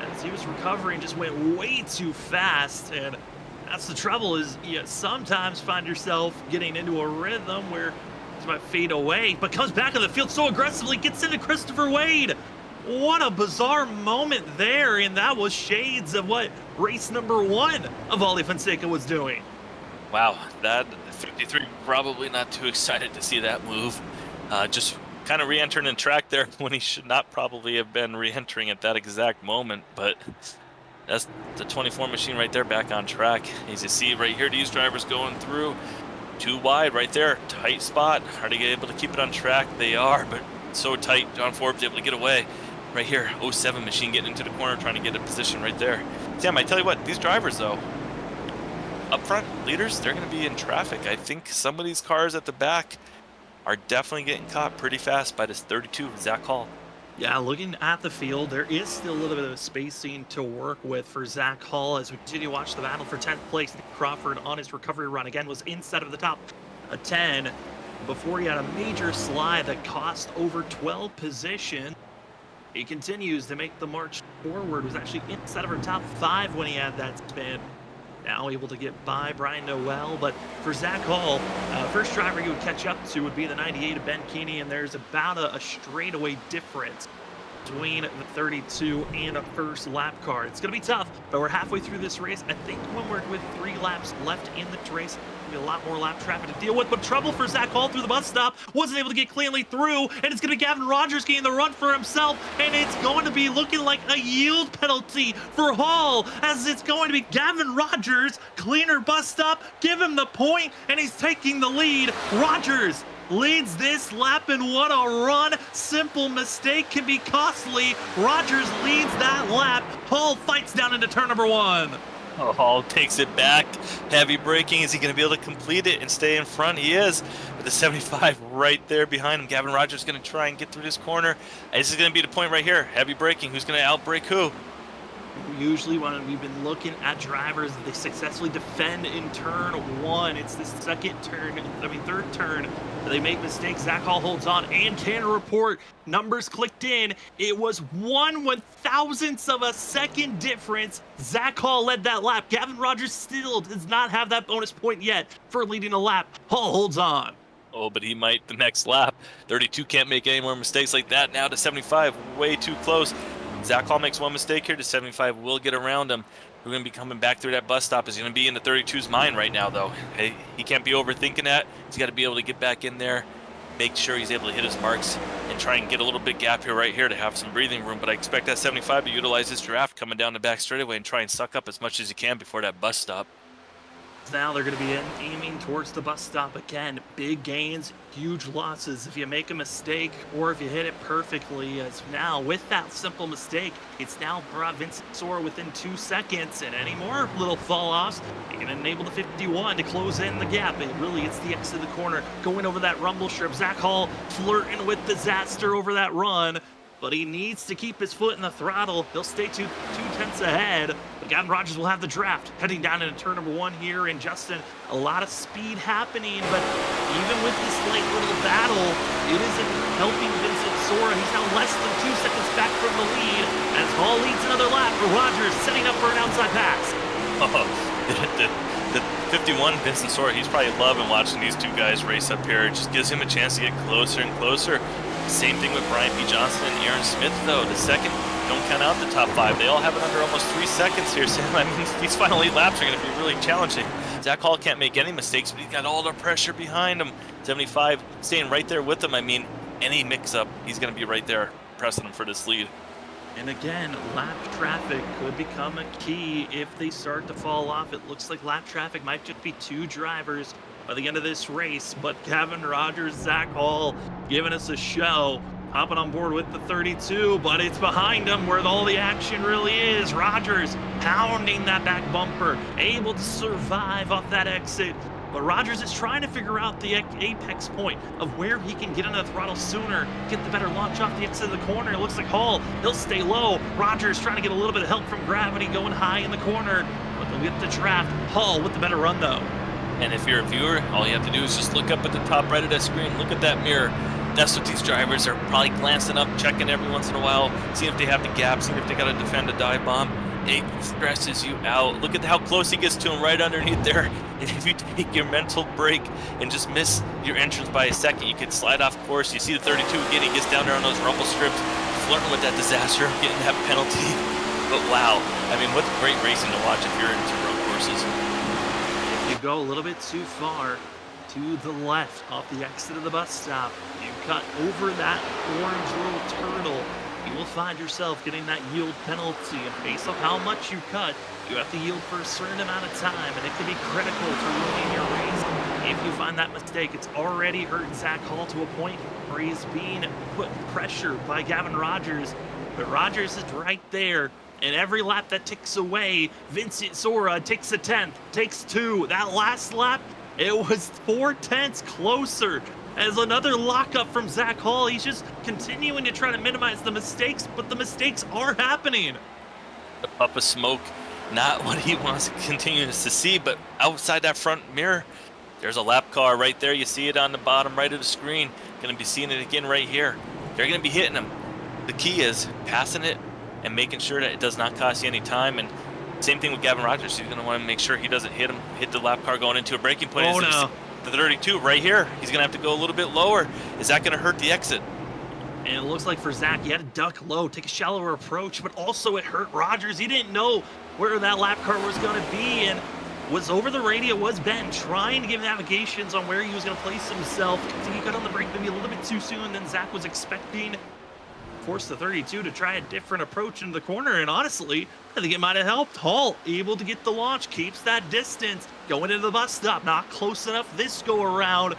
as he was recovering, just went way too fast, and that's the trouble is you sometimes find yourself getting into a rhythm where it might fade away, but comes back on the field so aggressively, gets into Christopher Wade. What a bizarre moment there, and that was shades of what race number 1 of Ollie Fonseca was doing. Wow, that 53 probably not too excited to see that move. Just kind of re-entering in track there when he should not probably have been re-entering at that exact moment, but that's the 24 machine right there back on track. As you see right here, these drivers going through too wide right there, tight spot. Are they able to keep it on track? They are, but so tight. John Forbes able to get away. Right here, 07 machine getting into the corner, trying to get a position right there. Sam, I tell you what, these drivers though, up front leaders, they're going to be in traffic. I think some of these cars at the back are definitely getting caught pretty fast by this 32 Zach Hall. Yeah, looking at the field, there is still a little bit of spacing to work with for Zach Hall as we continue to watch the battle for 10th place. Nick Crawford on his recovery run again was inside of the top 10 before he had a major slide that cost over 12 position. He continues to make the march forward, was actually inside of our top 5 when he had that spin. Now able to get by Brian Noel, but for Zach Hall, first driver he would catch up to would be the 98 of Ben Keeney, and there's about a straightaway difference between the 32 and a first lap car. It's going to be tough, but we're halfway through this race. I think when we're with 3 laps left in the race, there'll be a lot more lap traffic to deal with, but trouble for Zach Hall through the bus stop. Wasn't able to get cleanly through, and it's going to be Gavin Rogers getting the run for himself, and it's going to be looking like a yield penalty for Hall, as it's going to be Gavin Rogers, cleaner bus stop, give him the point, and he's taking the lead. Rogers leads this lap, and what a run. Simple mistake can be costly. Rogers leads that lap. Hall fights down into turn number 1. Oh, Hall takes it back. Heavy braking. Is he going to be able to complete it and stay in front? He is. With the 75 right there behind him. Gavin Rogers is going to try and get through this corner. This is going to be the point right here. Heavy braking. Who's going to outbrake who? Usually when we've been looking at drivers that they successfully defend in turn 1, it's the third turn that they make mistakes. Zach Hall holds on and can report numbers clicked in. It was 1/1000th of a second difference. Zach Hall led that lap. Gavin Rogers still does not have that bonus point yet for leading a lap. Hall holds on. Oh, but he might the next lap. 32 can't make any more mistakes like that. Now to 75, way too close. Zach Hall makes one mistake here. To 75 will get around him. We're going to be coming back through that bus stop. Is going to be in the 32's mind right now, though. Hey, he can't be overthinking that. He's got to be able to get back in there, make sure he's able to hit his marks, and try and get a little bit gap here right here to have some breathing room. But I expect that 75 to utilize this draft coming down the back straightaway and try and suck up as much as he can before that bus stop. Now they're going to be aiming towards the bus stop again. Big gains, huge losses if you make a mistake or if you hit it perfectly. As now with that simple mistake, it's now brought Vincent Sora within 2 seconds, and any more little fall offs, you can enable the 51 to close in the gap. And really, it's the exit of the corner going over that rumble strip. Zach Hall flirting with disaster over that run, but he needs to keep his foot in the throttle. He'll stay 2 tenths ahead. But Gavin Rogers will have the draft heading down into turn number 1 here. And Justin, a lot of speed happening, but even with this late little battle, it isn't helping Vincent Sora. He's now less than 2 seconds back from the lead as Hall leads another lap for Rogers, setting up for an outside pass. Oh, the 51 Vincent Sora, he's probably loving watching these 2 guys race up here. It just gives him a chance to get closer and closer. Same thing with Brian P. Johnson and Aaron Smith, though. The second, don't count out the top 5. They all have it under almost 3 seconds here, Sam. I mean, these final 8 laps are going to be really challenging. Zach Hall can't make any mistakes, but he's got all the pressure behind him. 75 staying right there with him. I mean, any mix-up, he's going to be right there pressing him for this lead. And again, lap traffic could become a key if they start to fall off. It looks like lap traffic might just be 2 drivers by the end of this race, but Gavin Rogers, Zach Hall giving us a show, hopping on board with the 32, but it's behind him where all the action really is. Rogers pounding that back bumper, able to survive off that exit But Rogers is trying to figure out the apex point of where he can get into the throttle sooner, get the better launch off the exit of the corner. It looks like Hall, he'll stay low. Rogers trying to get a little bit of help from gravity, going high in the corner. But they'll get the draft. Hall with the better run, though. And if you're a viewer, all you have to do is just look up at the top right of that screen. Look at that mirror. That's what these drivers are probably glancing up, checking every once in a while, seeing if they have the gap, seeing if they got to defend a dive bomb. It stresses you out. Look at how close he gets to him right underneath there. And if you take your mental break and just miss your entrance by a second, you could slide off course. You see the 32 again, he gets down there on those rumble strips, flirting with that disaster, getting that penalty. But wow, I mean, what's great racing to watch if you're into road courses. If you go a little bit too far to the left off the exit of the bus stop, you cut over that orange little turtle, you will find yourself getting that yield penalty. And based off how much you cut, you have to yield for a certain amount of time, and it can be critical to ruining your race. If you find that mistake, it's already hurt Zach Hall to a point where he's being put pressure by Gavin Rogers. But Rogers is right there. And every lap that ticks away, Vincent Zora takes a 10th, takes 2. That last lap, it was 4/10 closer. As another lockup from Zach Hall, he's just continuing to try to minimize the mistakes, but the mistakes are happening. The puff of smoke, not what he wants to continue to see, but outside that front mirror, there's a lap car right there. You see it on the bottom right of the screen. Going to be seeing it again right here. They're going to be hitting him. The key is passing it and making sure that it does not cost you any time. And same thing with Gavin Rogers. He's going to want to make sure he doesn't hit the lap car going into a braking point. Oh, no. The 32 right here. He's going to have to go a little bit lower. Is that going to hurt the exit? And it looks like for Zach, he had to duck low, take a shallower approach, but also it hurt Rogers. He didn't know where that lap car was going to be, and was over the radio, was Ben trying to give navigations on where he was going to place himself. I think he got on the brake maybe a little bit too soon than Zach was expecting. Forced the 32 to try a different approach into the corner, and honestly, I think it might have helped. Hall able to get the launch, keeps that distance, going into the bus stop, not close enough this go around,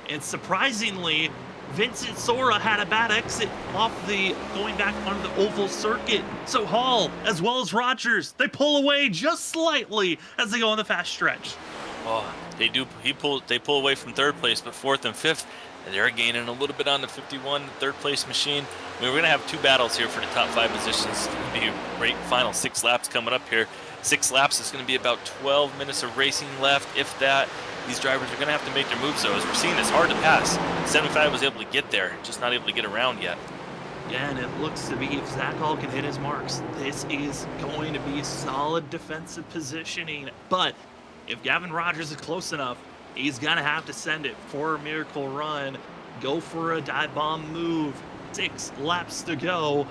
and surprisingly, Vincent Zora had a bad exit off the going back onto the oval circuit. So Hall, as well as Rogers, they pull away just slightly as they go on the fast stretch. Oh, they do. They pull away from third place, but fourth and fifth, and they're gaining a little bit on the 51 third place machine. I mean, we're going to have 2 battles here for the top 5 positions. It's going to be a great final 6 laps coming up here. 6 laps is going to be about 12 minutes of racing left, if that. These drivers are going to have to make their moves, though. As we're seeing, it's hard to pass. 75 was able to get there, just not able to get around yet. Yeah, and it looks to be if Zach Hall can hit his marks, this is going to be solid defensive positioning. But if Gavin Rogers is close enough, he's going to have to send it for a miracle run, go for a dive bomb move. 6 laps to go.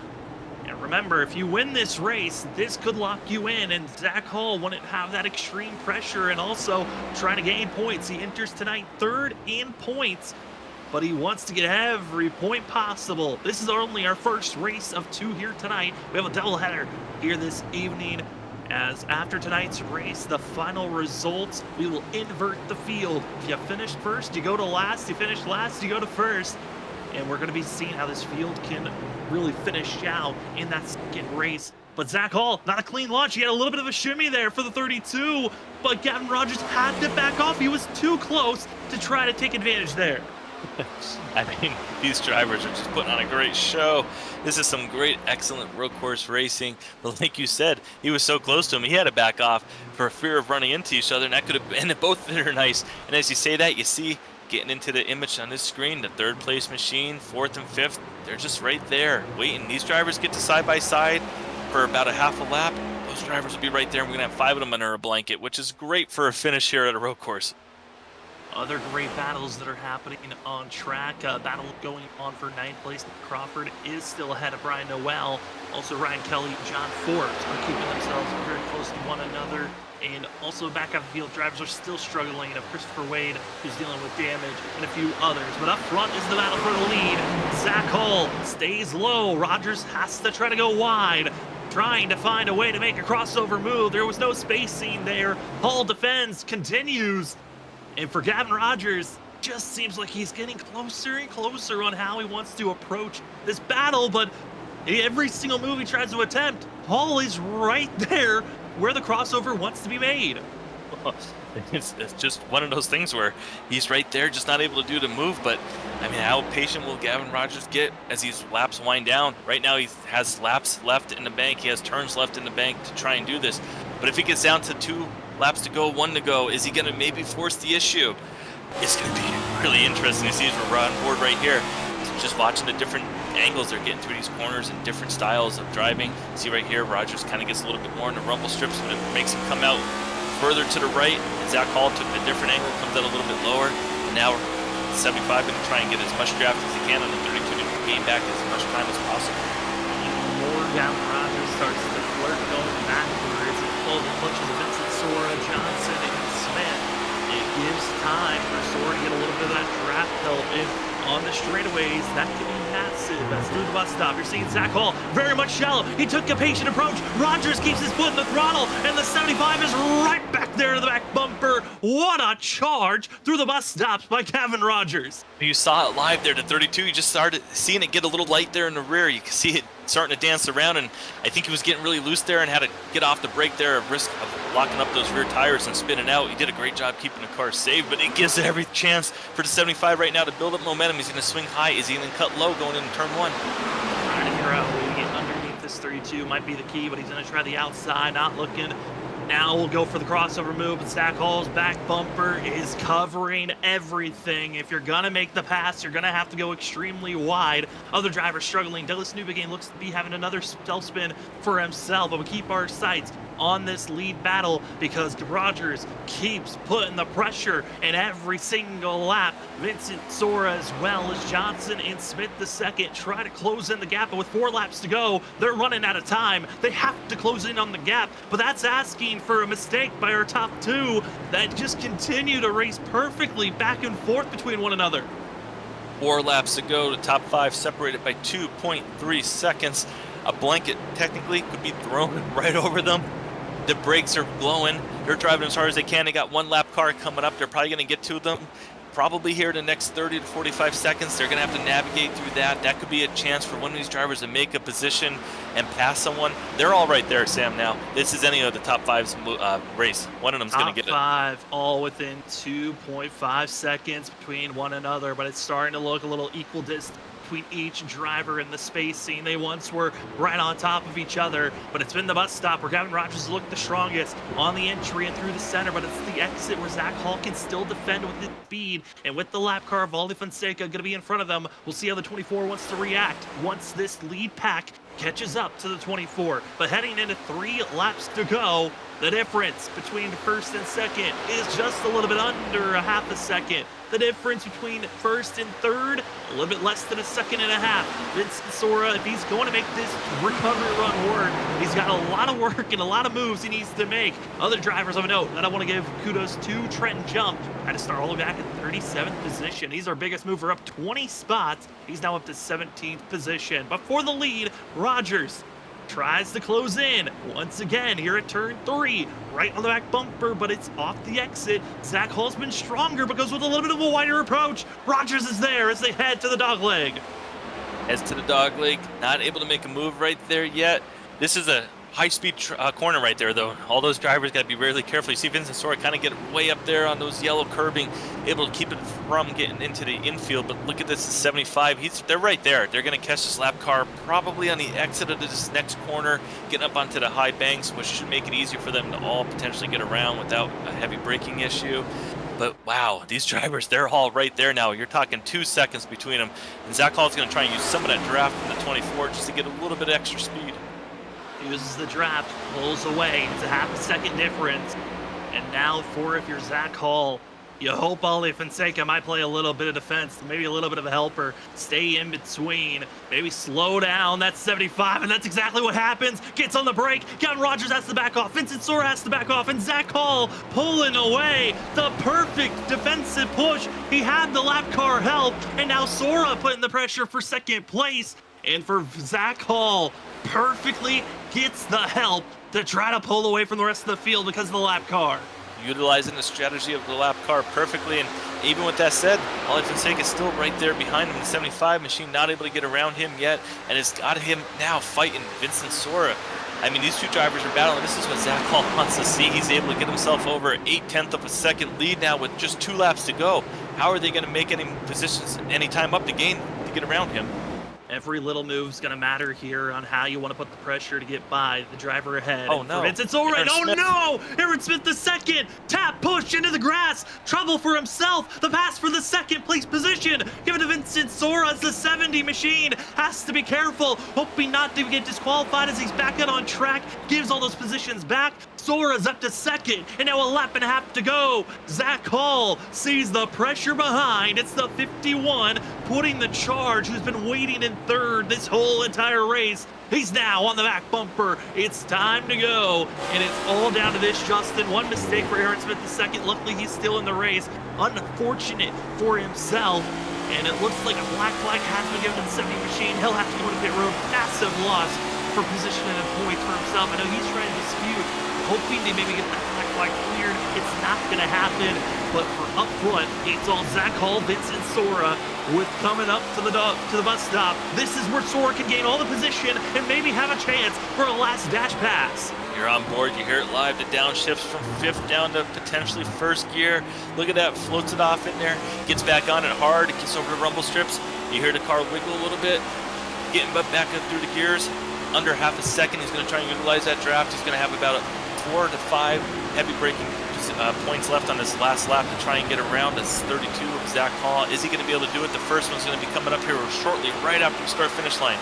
And remember, if you win this race, this could lock you in, and Zach Hall wouldn't have that extreme pressure and also trying to gain points. He enters tonight 3rd in points, but he wants to get every point possible. This is only our first race of 2 here tonight. We have a doubleheader here this evening, as after tonight's race, the final results, we will invert the field. If you finished first, you go to last. You finish last, you go to first. And we're going to be seeing how this field can really finish out in that second race. But Zach Hall, not a clean launch. He had a little bit of a shimmy there for the 32, but Gavin Rogers had to back off. He was too close to try to take advantage there. I mean, these drivers are just putting on a great show. This is some great, excellent road course racing. But like you said, he was so close to him, he had to back off for fear of running into each other, and that could have ended both of them nice. And as you say that, you see getting into the image on this screen, the 3rd place machine, 4th and 5th, they're just right there waiting. These drivers get to side by side for about a half a lap. Those drivers will be right there, and we're going to have 5 of them under a blanket, which is great for a finish here at a road course. Other great battles that are happening on track. Battle going on for 9th place. Crawford is still ahead of Brian Noel. Also Ryan Kelly, John Forbes are keeping themselves very close to one another. And also back up the field, drivers are still struggling. Of Christopher Wade, who's dealing with damage, and a few others. But up front is the battle for the lead. Zach Hall stays low. Rogers has to try to go wide, trying to find a way to make a crossover move. There was no spacing there. Hall defends, continues. And for Gavin Rogers, just seems like he's getting closer and closer on how he wants to approach this battle. But every single move he tries to attempt, Hall is right there where the crossover wants to be made. It's just one of those things where he's right there, just not able to do the move. But I mean, how patient will Gavin Rogers get as these laps wind down? Right now, he has laps left in the bank. He has turns left in the bank to try and do this. But if he gets down to 2 laps to go, 1 to go, is he going to maybe force the issue? It's going to be really interesting to see as we're on board right here. Just watching the different angles they're getting through these corners and different styles of driving. See right here, Rogers kind of gets a little bit more in the rumble strips, but it makes him come out further to the right. And Zach Hall took a different angle, comes out a little bit lower. And now 75 going to try and get as much draft as he can on the 32 to gain back as much time as possible. More Gavin Rogers starts to flirt going backwards. It pulls the clutches of Vincent Sora, Johnson, and Smith. It gives time for Sora to get a little bit of that draft help in on the straightaways. That could be massive. That's through the bus stop. You're seeing Zach Hall very much shallow. He took a patient approach. Rogers keeps his foot in the throttle, and the 75 is right back there to the back bumper. What a charge through the bus stops by Gavin Rogers. You saw it live there to 32. You just started seeing it get a little light there in the rear. You can see it starting to dance around, and I think he was getting really loose there and had to get off the brake there at risk of locking up those rear tires and spinning out. He did a great job keeping the car safe, but it gives every chance for the 75 right now to build up momentum. He's going to swing high. Is he going to cut low going into turn 1? Trying to figure out a way to get underneath this 32 might be the key, but he's going to try the outside, not looking. Now we'll go for the crossover move, but Zach Hall's back bumper is covering everything. If you're going to make the pass, you're going to have to go extremely wide. Other drivers struggling. Douglas Newbegin looks to be having another self-spin for himself, but we keep our sights on this lead battle because Rogers keeps putting the pressure in every single lap. Vincent Sora as well as Johnson and Smith the second try to close in the gap, but with 4 laps to go, they're running out of time. They have to close in on the gap, but that's asking for a mistake by our top 2 that just continue to race perfectly back and forth between one another. 4 laps to go. The top 5 separated by 2.3 seconds. A blanket technically could be thrown right over them. The brakes are blowing. They're driving as hard as they can. They got 1 lap car coming up. They're probably going to get to them probably here in the next 30 to 45 seconds. They're going to have to navigate through that. That could be a chance for one of these drivers to make a position and pass someone. They're all right there, Sam, now. This is any of the top 5's race. One of them's going to get it. Top 5 all within 2.5 seconds between one another, but it's starting to look a little equal distance between each driver in the spacing. They once were right on top of each other, but it's been the bus stop where Gavin Rogers looked the strongest on the entry and through the center, but it's the exit where Zach Hall can still defend with his speed, and with the lap car, Valdi Fonseca going to be in front of them. We'll see how the 24 wants to react once this lead pack catches up to the 24, but heading into 3 laps to go, the difference between first and second is just a little bit under a half a second. The difference between first and third, a little bit less than a second and a half. Vincent Sora, if he's going to make this recovery run work, he's got a lot of work and a lot of moves he needs to make. Other drivers of note that I want to give kudos to, Trenton Jump, had to start all the way back at 37th position. He's our biggest mover, up 20 spots. He's now up to 17th position. But for the lead, Rogers tries to close in once again here at turn 3, right on the back bumper, but it's off the exit. Zach Hall's been stronger but goes with a little bit of a wider approach. Rogers is there as they head to the dog leg. Heads to the dog leg, not able to make a move right there yet. This is a high-speed corner right there, though. All those drivers got to be really careful. You see Vincent Sora kind of get way up there on those yellow curbing, able to keep it from getting into the infield. But look at this, 75. They're right there. They're going to catch this lap car probably on the exit of this next corner, getting up onto the high banks, which should make it easier for them to all potentially get around without a heavy braking issue. But wow, these drivers, they're all right there now. You're talking 2 seconds between them. And Zach Hall's going to try and use some of that draft from the 24 just to get a little bit extra speed. Uses the draft, pulls away. It's a half a second difference. And now for if you're Zach Hall, you hope Valdi Fonseca might play a little bit of defense, maybe a little bit of a helper, stay in between, maybe slow down that 75, and that's exactly what happens. Gets on the brake, Gavin Rogers has to back off, Vincent Sora has to back off, and Zach Hall pulling away. The perfect defensive push. He had the lap car help, and now Sora putting the pressure for second place. And for Zach Hall, perfectly gets the help to try to pull away from the rest of the field because of the lap car. Utilizing the strategy of the lap car perfectly, and even with that said, Valdi Fonseca is still right there behind him in the 75 machine, not able to get around him yet, and it's got him now fighting Vincent Sora. I mean, these two drivers are battling. This is what Zach Hall wants to see. He's able to get himself over 1/8 of a second lead now with just 2 laps to go. How are they going to make any positions, any time up to gain to get around him? Every little move is going to matter here on how you want to put the pressure to get by the driver ahead. Oh, no. It's all right. Oh, no. Aaron Smith the second. Tap, push into the grass. Trouble for himself. The pass for the second place position. Give it to Vincent Sora as the 70 machine. Has to be careful. Hoping not to get disqualified as he's back out on track. Gives all those positions back. Sora's up to second, and now a lap and a half to go. Zach Hall sees the pressure behind. It's the 51 putting the charge, who's been waiting in third this whole entire race. He's now on the back bumper. It's time to go, and it's all down to this, Justin. One mistake for Aaron Smith II. Luckily, he's still in the race. Unfortunate for himself, and it looks like a black flag has been given to the 70 machine. He'll have to go to pit road. Massive loss for position and points for himself. I know he's trying to dispute, hoping to maybe get that black flag cleared. It's not going to happen, but for up front, it's all Zach Hall, Vincent Sora, with coming up to the bus stop. This is where Sora can gain all the position and maybe have a chance for a last dash pass. You're on board, you hear it live. The downshifts from 5th down to potentially 1st gear. Look at that, floats it off in there, gets back on it hard, gets over the rumble strips. You hear the car wiggle a little bit, getting back up through the gears. Under half a second, he's going to try and utilize that draft. He's going to have about 4 to 5 heavy braking points left on this last lap to try and get around this 32 of Zach Hall. Is he going to be able to do it? The first one's going to be coming up here shortly, right after the start-finish line.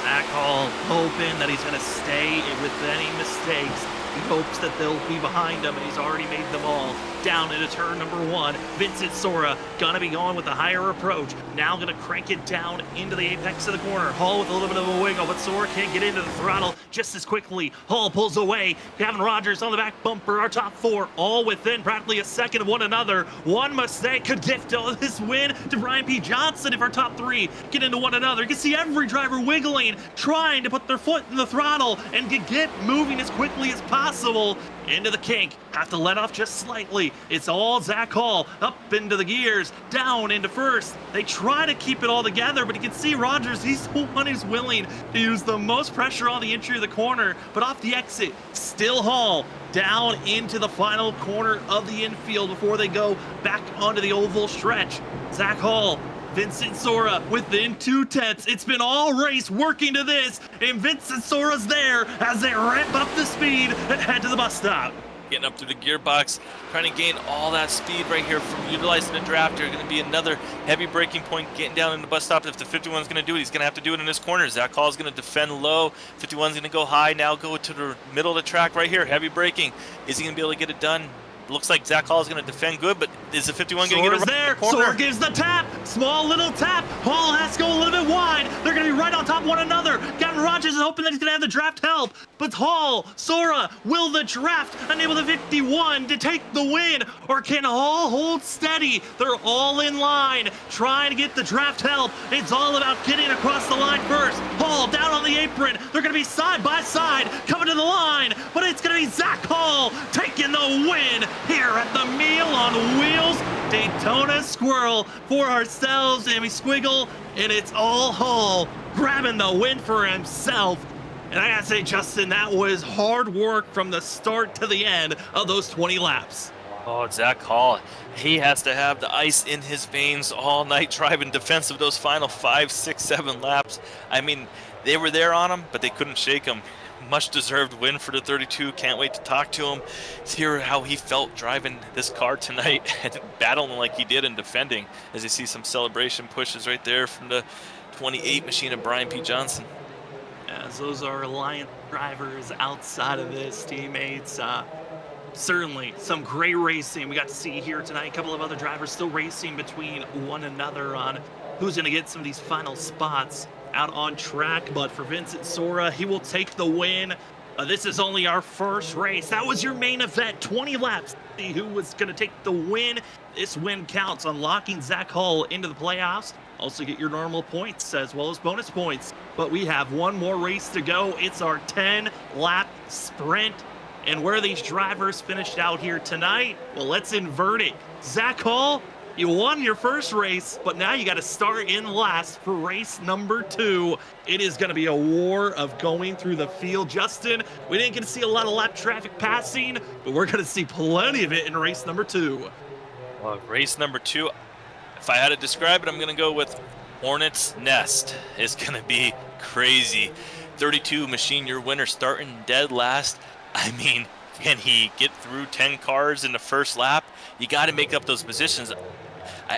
Zach Hall hoping that he's going to stay with any mistakes. He hopes that they'll be behind him, and he's already made them all. Down into turn number 1, Vincent Sora gonna be going with a higher approach. Now gonna crank it down into the apex of the corner. Hall with a little bit of a wiggle, but Sora can't get into the throttle just as quickly. Hall pulls away. Gavin Rogers on the back bumper. Our top 4 all within practically a second of one another. One mistake could gift this win to Brian P. Johnson if our top 3 get into one another. You can see every driver wiggling, trying to put their foot in the throttle and get moving as quickly as possible. Into the kink, have to let off just slightly. It's all Zach Hall, up into the gears, down into first. They try to keep it all together, but you can see Rogers, he's the one who's willing to use the most pressure on the entry of the corner, but off the exit, still Hall, down into the final corner of the infield before they go back onto the oval stretch. Zach Hall, Vincent Sora within 2/10. It's been all race working to this, and Vincent Sora's there as they ramp up the speed and head to the bus stop. Getting up through the gearbox, trying to gain all that speed right here from utilizing the draft. There's going to be another heavy braking point getting down in the bus stop. If the 51 is going to do it, he's going to have to do it in this corner. Zach Hall is going to defend low. 51 is going to go high. Now go to the middle of the track right here. Heavy braking. Is he going to be able to get it done? Looks like Zach Hall is going to defend good, but is the 51 going to get it there? The corner? Sora gives the tap. Small little tap. Hall has to go a little bit wide. They're going to be right on top of one another. Gavin Rogers is hoping that he's going to have the draft help. But Hall, Sora, will the draft enable the 51 to take the win? Or can Hall hold steady? They're all in line, trying to get the draft help. It's all about getting across the line first. Hall down on the apron. They're going to be side by side, coming to the line. But it's going to be Zach Hall taking the win here at the Meal on Wheels Daytona Squirrel for ourselves, Amy Squiggle, and it's all Hall grabbing the win for himself. And I gotta say, Justin, that was hard work from the start to the end of those 20 laps. Oh, Zach Hall, he has to have the ice in his veins all night driving defense of those final 5, 6, 7 laps. I mean, they were there on him, but they couldn't shake him. Much deserved win for the 32. Can't wait to talk to him, hear how he felt driving this car tonight and battling like he did and defending, as you see some celebration pushes right there from the 28 machine of Brian P. Johnson. As those are Alliance drivers outside of this, teammates. Certainly some great racing we got to see here tonight. A couple of other drivers still racing between one another on who's going to get some of these final spots out on track. But for Vincent Sora, he will take the win. This is only our first race. That was your main event, 20 laps. See who was going to take the win. This win counts, unlocking Zach Hall into the playoffs. Also get your normal points as well as bonus points. But we have one more race to go. It's our 10-lap sprint. And where these drivers finished out here tonight, well, let's invert it. Zach Hall, You won your first race, but now you got to start in last for race number 2. It is going to be a war of going through the field. Justin, we didn't get to see a lot of lap traffic passing, but we're going to see plenty of it in race number 2. Well, race number 2, if I had to describe it, I'm going to go with Hornet's Nest. It's going to be crazy. 32 Machine, your winner, starting dead last. I mean, can he get through 10 cars in the first lap? You got to make up those positions.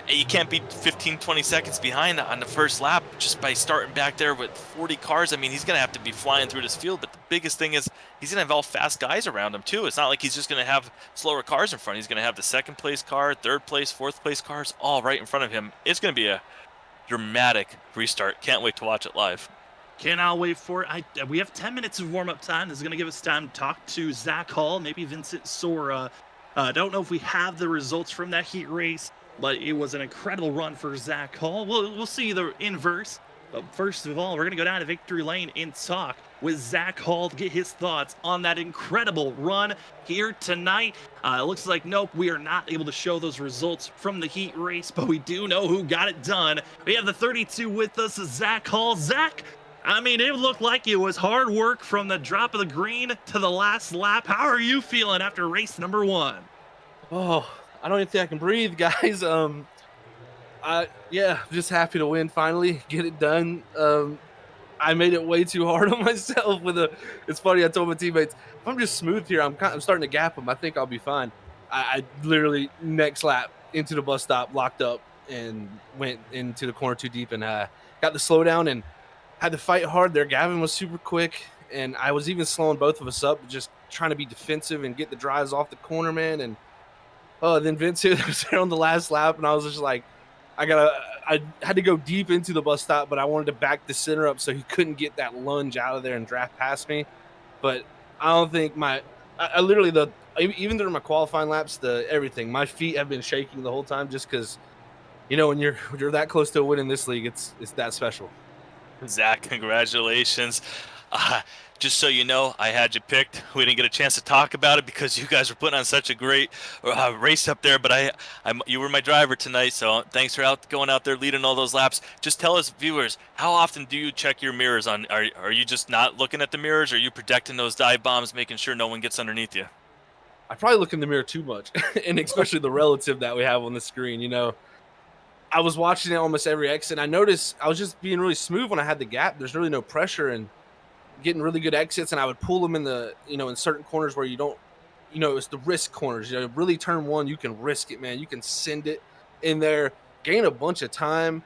You can't be 15, 20 seconds behind on the first lap just by starting back there with 40 cars. I mean, he's going to have to be flying through this field, but the biggest thing is he's going to have all fast guys around him too. It's not like he's just going to have slower cars in front. He's going to have the second place car, third place, fourth place cars all right in front of him. It's going to be a dramatic restart. Can't wait to watch it live. Cannot wait for it. We have 10 minutes of warm-up time. This is going to give us time to talk to Zach Hall, maybe Vincent Sora. Don't know if we have the results from that heat race, but it was an incredible run for Zach Hall. We'll see the inverse. But first of all, we're going to go down to Victory Lane and talk with Zach Hall to get his thoughts on that incredible run here tonight. It looks like, nope, we are not able to show those results from the heat race, but we do know who got it done. We have the 32 with us, Zach Hall. Zach, I mean, it looked like it was hard work from the drop of the green to the last lap. How are you feeling after race number 1? Oh, I don't even think I can breathe, guys. Yeah, just happy to win finally, get it done. I made it way too hard on myself it's funny, I told my teammates, if I'm just smooth here, I'm starting to gap them. I think I'll be fine. I literally next lap into the bus stop, locked up, and went into the corner too deep, and got the slowdown and had to fight hard there. Gavin was super quick, and I was even slowing both of us up, just trying to be defensive and get the drives off the corner, man. And then Vincent was there on the last lap, and I was just like, I had to go deep into the bus stop, but I wanted to back the center up so he couldn't get that lunge out of there and draft past me. But I don't think I literally, even during my qualifying laps, everything, my feet have been shaking the whole time, just because, when you're that close to a win in this league, it's that special. Zach, congratulations. Just so you know, I had you picked. We didn't get a chance to talk about it because you guys were putting on such a great race up there, but you were my driver tonight, so thanks for going out there leading all those laps. Just tell us, viewers, how often do you check your mirrors? Are you just not looking at the mirrors? Or are you protecting those dive bombs, making sure no one gets underneath you? I probably look in the mirror too much, and especially the relative that we have on the screen, I was watching it almost every exit, and I noticed I was just being really smooth when I had the gap. There's really no pressure and getting really good exits, and I would pull them in in certain corners where you don't, it's the risk corners. Really turn one, you can risk it, man. You can send it in there, gain a bunch of time,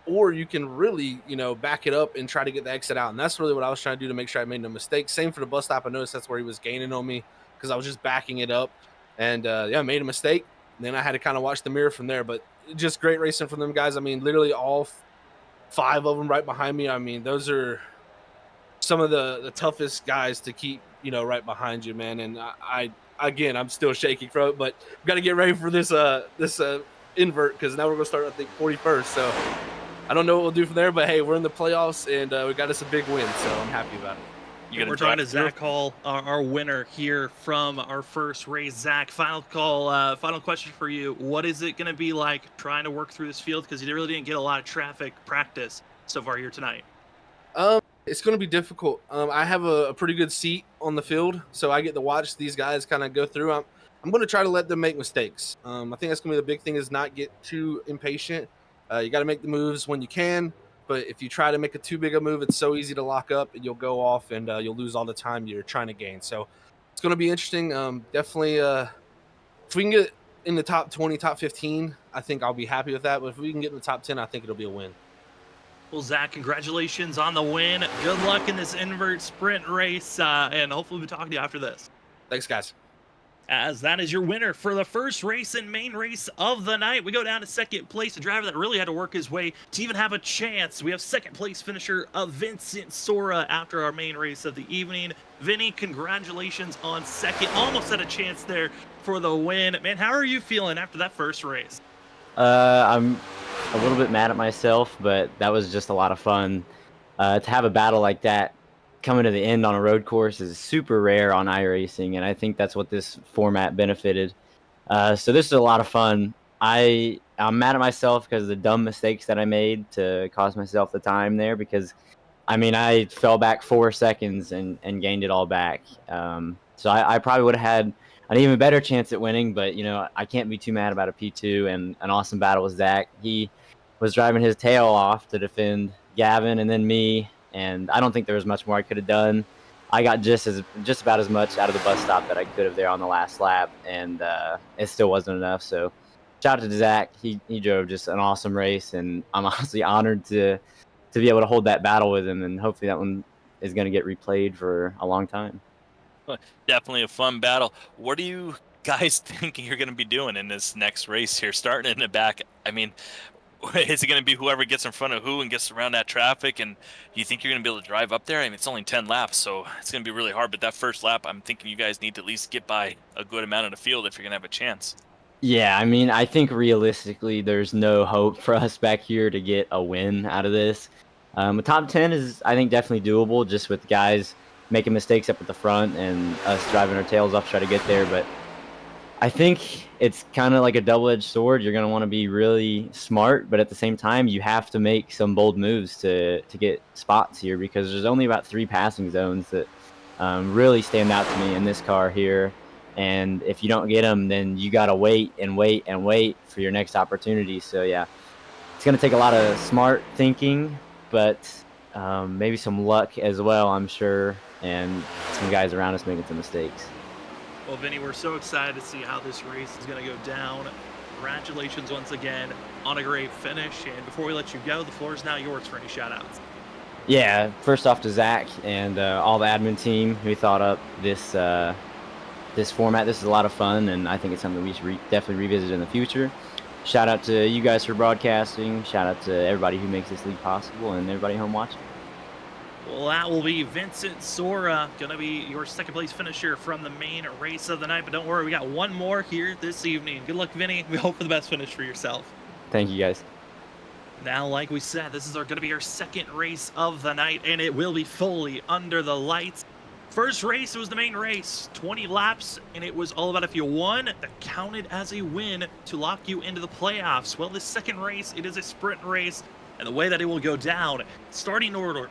or you can really, back it up and try to get the exit out. And that's really what I was trying to do to make sure I made no mistakes. Same for the bus stop. I noticed that's where he was gaining on me because I was just backing it up, and I made a mistake. And then I had to kind of watch the mirror from there, but just great racing from them guys. I mean, literally all 5 of them right behind me. I mean, those are some of the toughest guys to keep, right behind you, man. And I'm still shaking from it, but we've got to get ready for this invert, because now we're going to start, I think, 41st. So I don't know what we'll do from there, but hey, we're in the playoffs, and we got us a big win, so I'm happy about it. We're talking to Zach Hall, our winner here from our first race. Zach, final question for you. What is it going to be like trying to work through this field? Because you really didn't get a lot of traffic practice so far here tonight. It's going to be difficult. I have a pretty good seat on the field, so I get to watch these guys kind of go through. I'm going to try to let them make mistakes. I think that's going to be the big thing, is not get too impatient. You got to make the moves when you can. But if you try to make a too big a move, it's so easy to lock up, and you'll go off, and you'll lose all the time you're trying to gain. So it's going to be interesting. Definitely, if we can get in the top 20, top 15, I think I'll be happy with that. But if we can get in the top 10, I think it'll be a win. Well, Zach, congratulations on the win. Good luck in this invert sprint race, and hopefully we'll be talking to you after this. Thanks, guys. As that is your winner for the first race and main race of the night. We go down to second place, a driver that really had to work his way to even have a chance. We have second place finisher of Vincent Sora after our main race of the evening. Vinny, congratulations on second. Almost had a chance there for the win. Man, how are you feeling after that first race? I'm a little bit mad at myself, but that was just a lot of fun. To have a battle like that coming to the end on a road course is super rare on iRacing, and I think that's what this format benefited. So this is a lot of fun. I'm mad at myself because of the dumb mistakes that I made to cost myself the time there. Because I mean, I fell back 4 seconds and gained it all back. So I probably would have had an even better chance at winning. But you know, I can't be too mad about a P2 and an awesome battle with Zach. He was driving his tail off to defend Gavin and then me, and I don't think there was much more I could have done. I got just about as much out of the bus stop that I could have there on the last lap, and it still wasn't enough. So shout out to Zach. He drove just an awesome race, and I'm honestly honored to be able to hold that battle with him, and hopefully that one is going to get replayed for a long time. Definitely a fun battle. What are you guys thinking you're going to be doing in this next race here, starting in the back? I mean, is it going to be whoever gets in front of who and gets around that traffic? And you think you're going to be able to drive up there? I mean, it's only 10 laps, so it's going to be really hard. But that first lap, I'm thinking you guys need to at least get by a good amount of the field if you're going to have a chance. Yeah, I mean, I think realistically, there's no hope for us back here to get a win out of this. A top 10 is, I think, definitely doable, just with guys making mistakes up at the front and us driving our tails off to try to get there. But I think it's kind of like a double-edged sword. You're going to want to be really smart, but at the same time, you have to make some bold moves to get spots here, because there's only about 3 passing zones that really stand out to me in this car here. And if you don't get them, then you got to wait and wait and wait for your next opportunity. So, yeah, it's going to take a lot of smart thinking, but maybe some luck as well, I'm sure, and some guys around us making some mistakes. Well, Vinny, we're so excited to see how this race is going to go down. Congratulations once again on a great finish. And before we let you go, the floor is now yours for any shout-outs. Yeah, first off to Zach and all the admin team who thought up this this format. This is a lot of fun, and I think it's something we should definitely revisit in the future. Shout out to you guys for broadcasting. Shout out to everybody who makes this league possible and everybody home watching. Well, that will be Vincent Sora, going to be your second place finisher from the main race of the night. But don't worry, we got one more here this evening. Good luck, Vinny. We hope for the best finish for yourself. Thank you, guys. Now, like we said, this is going to be our second race of the night, and it will be fully under the lights. First race, it was the main race, 20 laps, and it was all about if you won, that counted as a win to lock you into the playoffs. Well, this second race, it is a sprint race, and the way that it will go down, starting order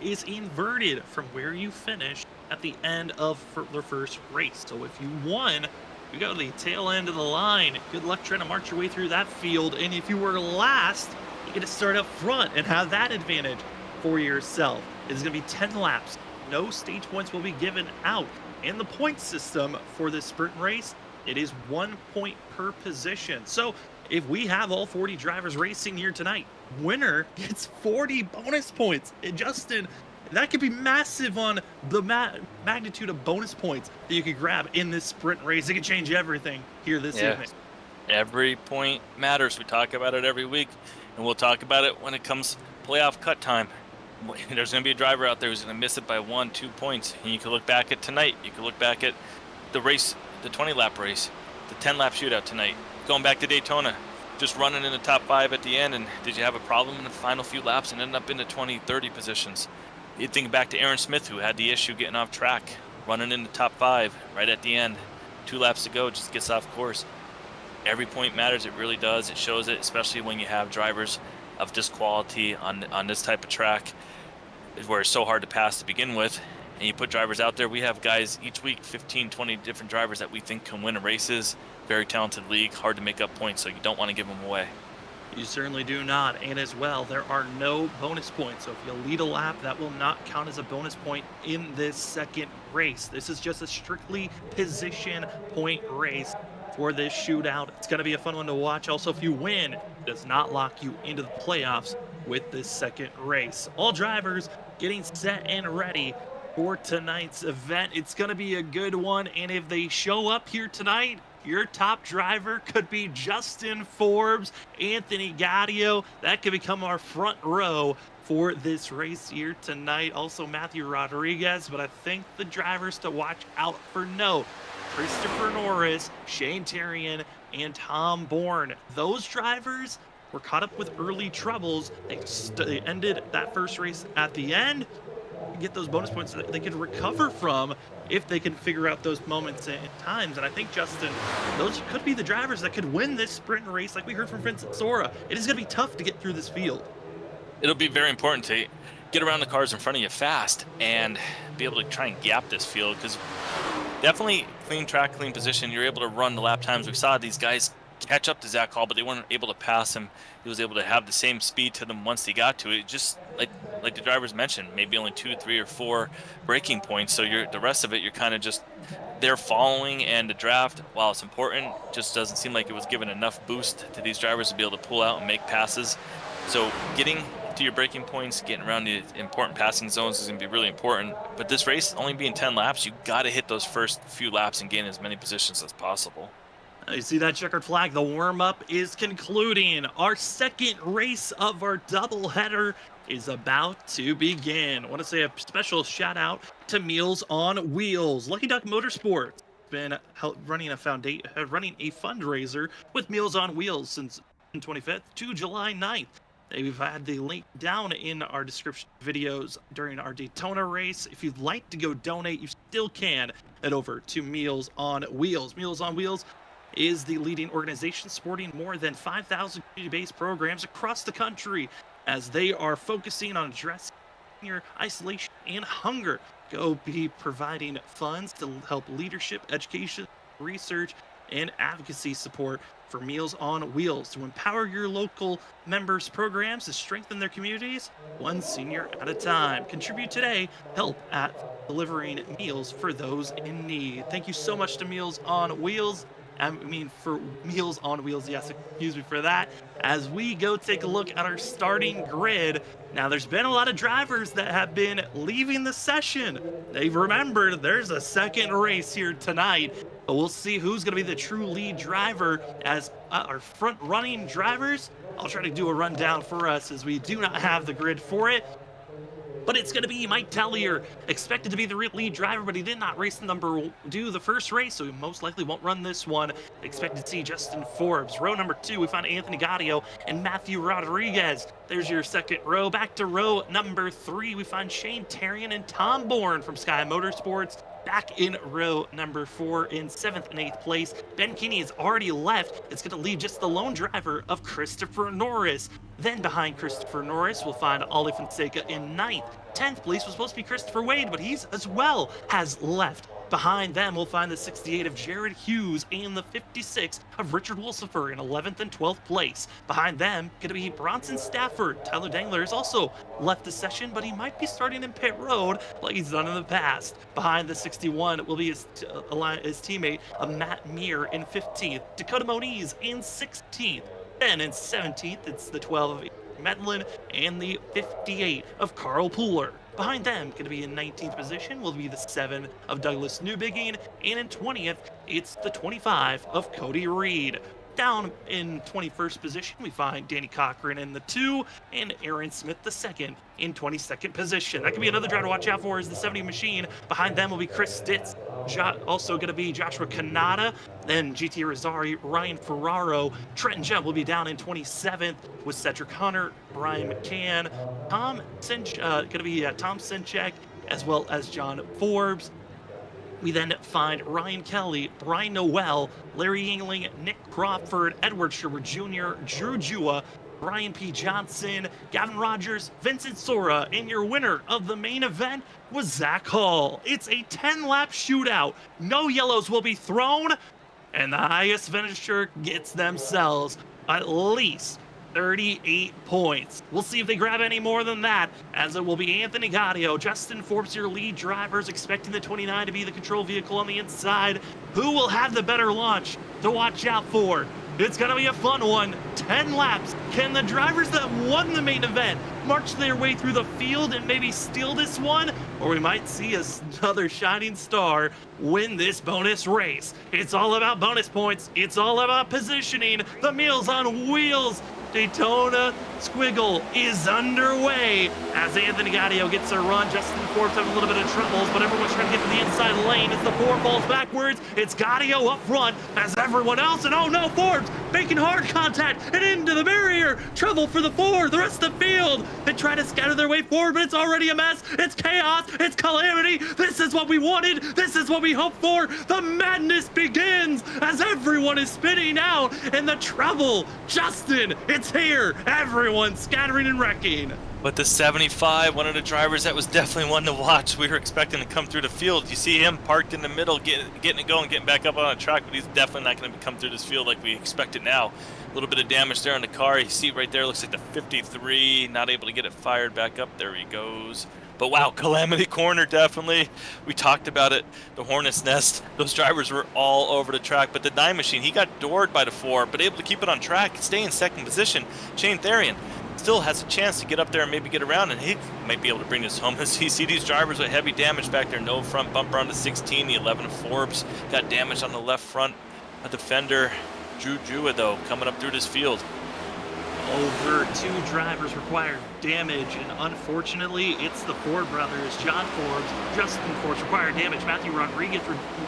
is inverted from where you finish at the end of the first race. So if you won, you go to the tail end of the line. Good luck trying to march your way through that field, and if you were last, you get to start up front and have that advantage for yourself. It's going to be 10 laps. No stage points will be given out. And the point system for this sprint race, it is 1 point per position. So if we have all 40 drivers racing here tonight, winner gets 40 bonus points. And Justin, that could be massive on the magnitude of bonus points that you could grab in this sprint race. It could change everything here this evening. Every point matters. We talk about it every week, and we'll talk about it when it comes playoff cut time. There's going to be a driver out there who's going to miss it by 1-2 points. And you can look back at tonight. You can look back at the race, the 20-lap race, the 10-lap shootout tonight. Going back to Daytona, just running in the top 5 at the end. And did you have a problem in the final few laps and ended up in the 20, 30 positions? You think back to Aaron Smith, who had the issue getting off track, running in the top 5 right at the end. 2 laps to go, just gets off course. Every point matters. It really does. It shows it, especially when you have drivers of this quality on this type of track, where it's so hard to pass to begin with, and you put drivers out there. We have guys each week, 15, 20 different drivers that we think can win races. Very talented league, hard to make up points, so you don't want to give them away. You certainly do not. And as well, there are no bonus points. So if you lead a lap, that will not count as a bonus point in this second race. This is just a strictly position point race for this shootout. It's going to be a fun one to watch. Also, if you win, it does not lock you into the playoffs with this second race. All drivers getting set and ready for tonight's event. It's going to be a good one, and if they show up here tonight, your top driver could be Justin Forbes, Anthony Gaudio. That could become our front row for this race here tonight. Also Matthew Rodriguez, but I think the drivers to watch out for Christopher Norris, Shane Terrian, and Tom Bourne. Those drivers were caught up with early troubles. They ended that first race at the end. get those bonus points that they can recover from if they can figure out those moments and times. And I think, Justin, those could be the drivers that could win this sprint race, like we heard from Vincent Sora. It is going to be tough to get through this field. It'll be very important to get around the cars in front of you fast and be able to try and gap this field, because definitely clean track, clean position. You're able to run the lap times. We saw these guys catch up to Zach Hall, but they weren't able to pass him. He was able to have the same speed to them once they got to it. Just like the drivers mentioned, maybe only 2, 3, or 4 braking points. So the rest of it, you're kind of just there following. And the draft, while it's important, just doesn't seem like it was given enough boost to these drivers to be able to pull out and make passes. So getting to your braking points, getting around the important passing zones is going to be really important. But this race only being 10 laps, you got to hit those first few laps and gain as many positions as possible. You see that checkered flag. The warm-up is concluding. Our second race of our doubleheader is about to begin. I want to say a special shout out to Meals on Wheels. Lucky Duck Motorsports been running a fundraiser with Meals on Wheels since June 25th to July 9th. We've had the link down in our description videos during our Daytona race. If you'd like to go donate, you still can. Head over to Meals on Wheels. Meals on Wheels is the leading organization supporting more than 5,000 community-based programs across the country as they are focusing on addressing senior isolation and hunger. Go be providing funds to help leadership, education, research, and advocacy support for Meals on Wheels to empower your local members' programs to strengthen their communities, one senior at a time. Contribute today. Help at delivering meals for those in need. Thank you so much to Meals on Wheels. For Meals on Wheels, yes, excuse me for that. As we go take a look at our starting grid, now there's been a lot of drivers that have been leaving the session. They've remembered there's a second race here tonight, but we'll see who's going to be the true lead driver as our front-running drivers. I'll try to do a rundown for us as we do not have the grid for it. But it's going to be Mike Tellier, expected to be the lead driver, but he did not race the first race, so he most likely won't run this one. Expected to see Justin Forbes. Row number 2, we find Anthony Gaudio and Matthew Rodriguez. There's your second row. Back to row number 3, we find Shane Terrian and Tom Bourne from Sky Motorsports. Back in row number 4 in 7th and 8th place. Ben Kinney has already left. It's going to leave just the lone driver of Christopher Norris. Then behind Christopher Norris, we'll find Ollie Fonseca in 9th. 10th place was supposed to be Christopher Wade, but he's as well has left. Behind them, we'll find the 68 of Jared Hughes and the 56 of Richard Wolsifer in 11th and 12th place. Behind them, going to be Bronson Stafford. Tyler Dangler has also left the session, but he might be starting in pit road like he's done in the past. Behind the 61 will be his teammate, Matt Meir in 15th. Dakota Moniz in 16th. Then in 17th, it's the 12 of Medlin and the 58 of Carl Pooler. Behind them, going to be in 19th position, will be the 7 of Douglas Newbigging, and in 20th, it's the 25 of Cody Reed. Down in 21st position, we find Danny Cochran in the 2, and Aaron Smith the 2nd in 22nd position. That could be another driver to watch out for is the 70 Machine. Behind them will be Chris Stitz, also going to be Joshua Kanata, then GT Rossari, Ryan Ferraro. Trenton Jump will be down in 27th with Cedric Hunter, Brian McCann, Tom Sinchek, as well as John Forbes. We then find Ryan Kelly, Brian Noel, Larry Yingling, Nick Crawford, Edward Sherwood Jr., Drew Jua, Brian P. Johnson, Gavin Rogers, Vincent Sora, and your winner of the main event was Zach Hall. It's a 10-lap shootout. No yellows will be thrown, and the highest finisher gets themselves at least 38 points. We'll see if they grab any more than that, as it will be Anthony Gaudio, Justin Forbes, your lead drivers, expecting the 29 to be the control vehicle on the inside. Who will have the better launch to watch out for? It's going to be a fun one. 10 laps. Can the drivers that won the main event march their way through the field and maybe steal this one? Or we might see another shining star win this bonus race. It's all about bonus points. It's all about positioning. The Meals on Wheels Daytona Squiggle is underway as Anthony Gaudio gets a run. Justin Forbes having a little bit of troubles, but everyone's trying to get to the inside lane as the 4 falls backwards. It's Gaudio up front as everyone else, and oh no, Forbes making hard contact and into the barrier. Trouble for the 4, the rest of the field. They try to scatter their way forward, but it's already a mess. It's chaos, it's calamity. This is what we wanted. This is what we hoped for. The madness begins as everyone is spinning out, and the trouble, Justin, it's here. Everyone scattering and wrecking. But the 75, one of the drivers that was definitely one to watch. We were expecting to come through the field. You see him parked in the middle, getting it going, getting back up on the track, but he's definitely not going to come through this field like we expected now. A little bit of damage there on the car. You see right there, looks like the 53, not able to get it fired back up. There he goes. But wow, Calamity Corner, definitely. We talked about it, the Hornet's Nest. Those drivers were all over the track, but the 9 machine, he got doored by the 4, but able to keep it on track, stay in second position. Shane Therian still has a chance to get up there and maybe get around, and he might be able to bring this home. As you see these drivers with heavy damage back there, no front bumper on the 16, the 11 of Forbes got damage on the left front. A defender, Drew Jua, though, coming up through this field. Over 2 drivers required damage, and unfortunately, it's the Ford brothers, John Forbes, Justin Forbes required damage, Matthew Rodriguez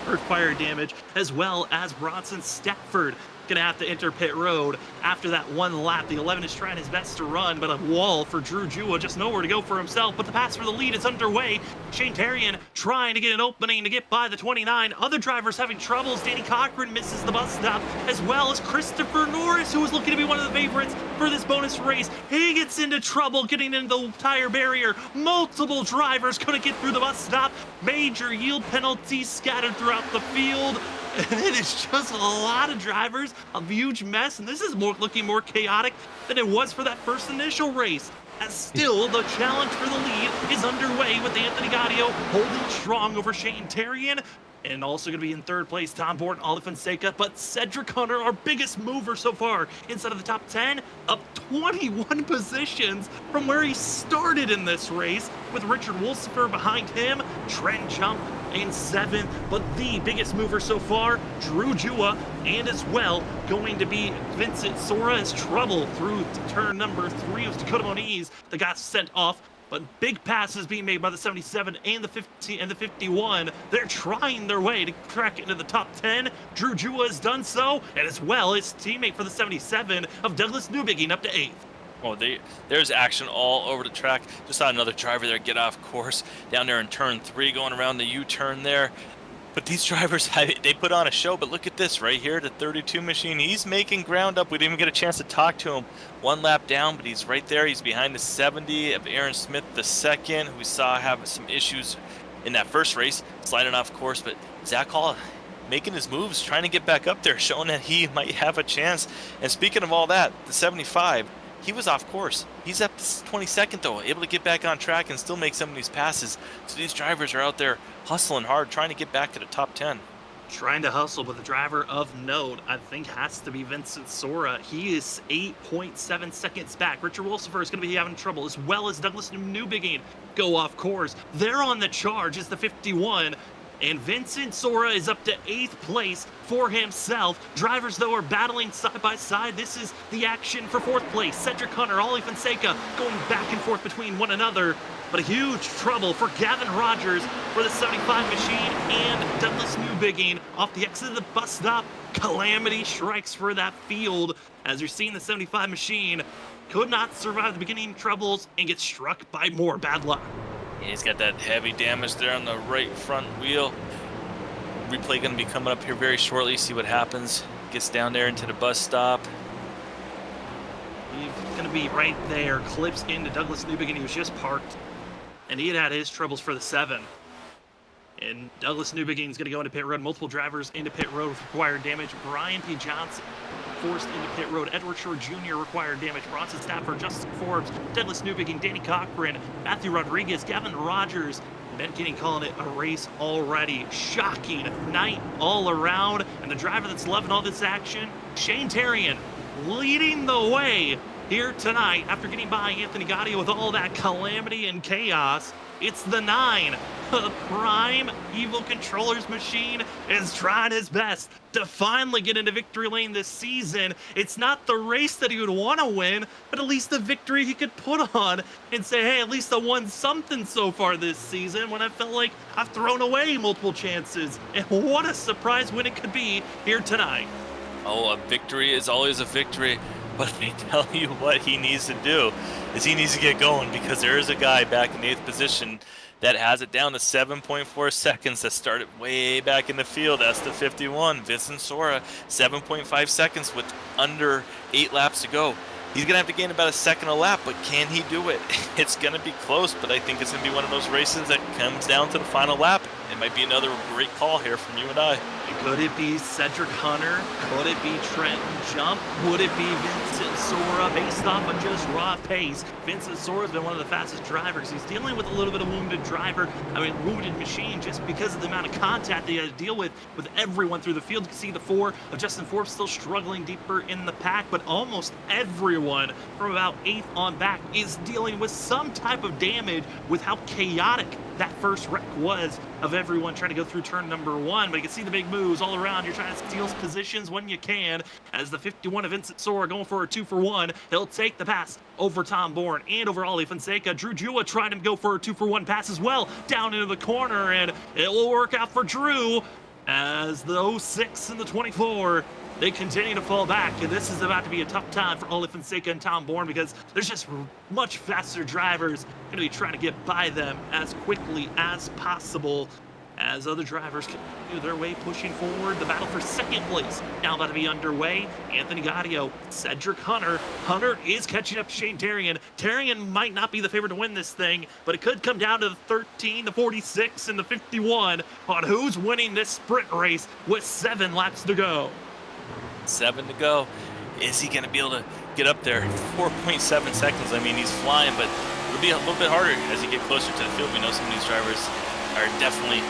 required damage, as well as Bronson Stafford. Gonna have to enter pit road after that 1 lap. The 11 is trying his best to run, but a wall for Drew Jua, just nowhere to go for himself. But the pass for the lead is underway. Shane Therian trying to get an opening to get by the 29. Other drivers having troubles. Danny Cochran misses the bus stop, as well as Christopher Norris, who was looking to be one of the favorites for this bonus race. He gets into trouble getting into the tire barrier. Multiple drivers couldn't get through the bus stop. Major yield penalties scattered throughout the field. It is just a lot of drivers, a huge mess, and this is looking more chaotic than it was for that first initial race. As still, the challenge for the lead is underway with Anthony Gaudio holding strong over Shane Therian. And also going to be in 3rd place, Tom Borton, Ollie Fonseca, but Cedric Hunter, our biggest mover so far, inside of the top 10, up 21 positions from where he started in this race, with Richard Wolsifer behind him, Trent Jump in 7th, but the biggest mover so far, Drew Jua, and as well going to be Vincent Sora as trouble through turn number 3 of Dakota Moniz that got sent off. But big passes being made by the 77 and the 50 and the 51. They're trying their way to crack into the top 10. Drew Jua has done so, and as well his teammate for the 77 of Douglas Newbigging up to 8th. Oh, there's action all over the track. Just saw another driver there get off course down there in turn 3, going around the U-turn there. But these drivers, they put on a show. But look at this right here, the 32 machine. He's making ground up. We didn't even get a chance to talk to him. 1 lap down, but he's right there. He's behind the 70 of Aaron Smith, the 2nd, who we saw have some issues in that first race, sliding off course. But Zach Hall making his moves, trying to get back up there, showing that he might have a chance. And speaking of all that, the 75, he was off course. He's up 22nd though, able to get back on track and still make some of these passes. So these drivers are out there hustling hard, trying to get back to the top 10. Trying to hustle, but the driver of note, I think, has to be Vincent Sora. He is 8.7 seconds back. Richard Wolsifer is going to be having trouble, as well as Douglas Newbigging go off course. They're on the charge as the 51. And Vincent Sora is up to 8th place for himself. Drivers, though, are battling side by side. This is the action for 4th place. Cedric Hunter, Ollie Fonseca going back and forth between one another. But a huge trouble for Gavin Rogers for the 75 machine and Douglas Newbigging off the exit of the bus stop. Calamity strikes for that field as you're seeing the 75 machine could not survive the beginning troubles and get struck by more bad luck. He's got that heavy damage there on the right front wheel. Replay going to be coming up here very shortly. See what happens. Gets down there into the bus stop. He's going to be right there. Clips into Douglas Newbigging. He was just parked. And he had his troubles for the 7. And Douglas Newbigging is going to go into pit road. Multiple drivers into pit road with required damage. Brian P. Johnson forced into pit road. Edward Shore Jr. required damage. Bronson Stafford, Justin Forbes, Douglas Newbigging, Danny Cochran, Matthew Rodriguez, Gavin Rogers. Ben Kinney calling it a race already. Shocking night all around. And the driver that's loving all this action, Shane Therian, leading the way here tonight after getting by Anthony Gaudio with all that calamity and chaos. It's the 9 The prime evil controllers machine is trying his best to finally get into victory lane this season. It's not the race that he would want to win, but at least the victory he could put on and say, hey, at least I won something so far this season when I felt like I've thrown away multiple chances. And what a surprise win it could be here tonight. Oh, a victory is always a victory, but I tell you what he needs to do is he needs to get going, because there is a guy back in 8th position that has it down to 7.4 seconds that started way back in the field. That's the 51, Vincent Sora, 7.5 seconds with under 8 laps to go. He's going to have to gain about a second a lap, but can he do it? It's going to be close, but I think it's going to be one of those races that comes down to the final lap. It might be another great call here from you and I. Could it be Cedric Hunter? Could it be Trenton Jump? Would it be Vincent Sora? Based off of just raw pace, Vincent Sora's been one of the fastest drivers. He's dealing with a little bit of wounded wounded machine, just because of the amount of contact they had to deal with everyone through the field. You can see the 4 of Justin Forbes still struggling deeper in the pack, but almost everyone from about 8th on back is dealing with some type of damage with how chaotic that first wreck was of everyone trying to go through turn number 1. But you can see the big moves all around. You're trying to steal positions when you can, as the 51 of Vincent Sora going for a 2-for-1. He'll take the pass over Tom Bourne and over Ollie Fonseca. Drew Jua tried to go for a 2-for-1 pass as well down into the corner, and it will work out for Drew as the 06 and the 24, they continue to fall back. And this is about to be a tough time for Ollie Fonseca and Tom Bourne, because there's just much faster drivers going to be trying to get by them as quickly as possible, as other drivers continue their way pushing forward. The battle for second place now about to be underway. Anthony Gaudio, Cedric Hunter. Hunter is catching up to Shane Terrian. Terrian might not be the favorite to win this thing, but it could come down to the 13, the 46, and the 51 on who's winning this sprint race with 7 laps to go. 7 to go. Is he going to be able to get up there? 4.7 seconds. I mean, he's flying, but it'll be a little bit harder as you get closer to the field. We know some of these drivers are definitely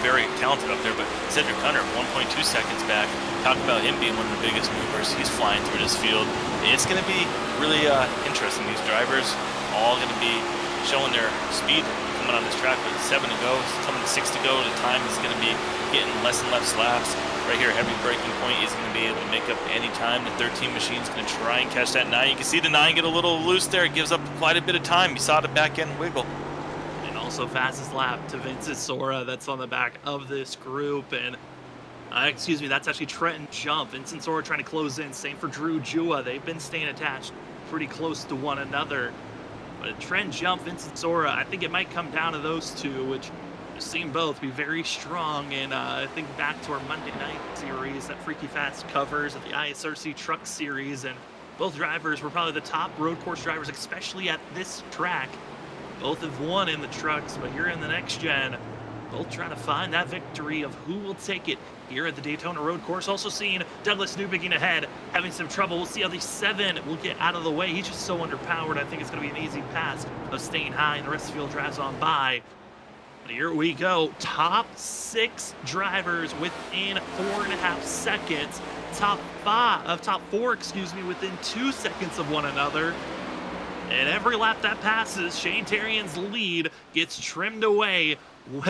very talented up there, but Cedric Hunter, 1.2 seconds back. Talk about him being one of the biggest movers. He's flying through this field. It's going to be really interesting. These drivers all going to be showing their speed coming on this track with 7 to go. Coming to 6 to go. The time is going to be getting less and less laps. Right here, heavy braking point is going to be able to make up any time. The 13 machine's going to try and catch that 9. You can see the 9 get a little loose there. It gives up quite a bit of time. You saw the back end wiggle. And also fastest lap to Vincent Sora. That's on the back of this group. And excuse me, that's actually Trenton Jump. Vincent Sora trying to close in. Same for Drew Jua. They've been staying attached pretty close to one another. But Trenton Jump, Vincent Sora, I think it might come down to those two, which we've seen both be very strong. And I think back to our Monday night series that Freaky Fast covers at the ISRC Truck Series, and both drivers were probably the top road course drivers, especially at this track. Both have won in the trucks, but here in the next gen, both trying to find that victory of who will take it here at the Daytona road course. Also seeing Douglas Newbegin ahead, having some trouble. We'll see how these 7 will get out of the way. He's just so underpowered. I think it's going to be an easy pass of staying high, and the rest of the field drives on by. But here we go. Top 6 drivers within 4.5 seconds. Top 4, within 2 seconds of one another. And every lap that passes, Shane Terrian's lead gets trimmed away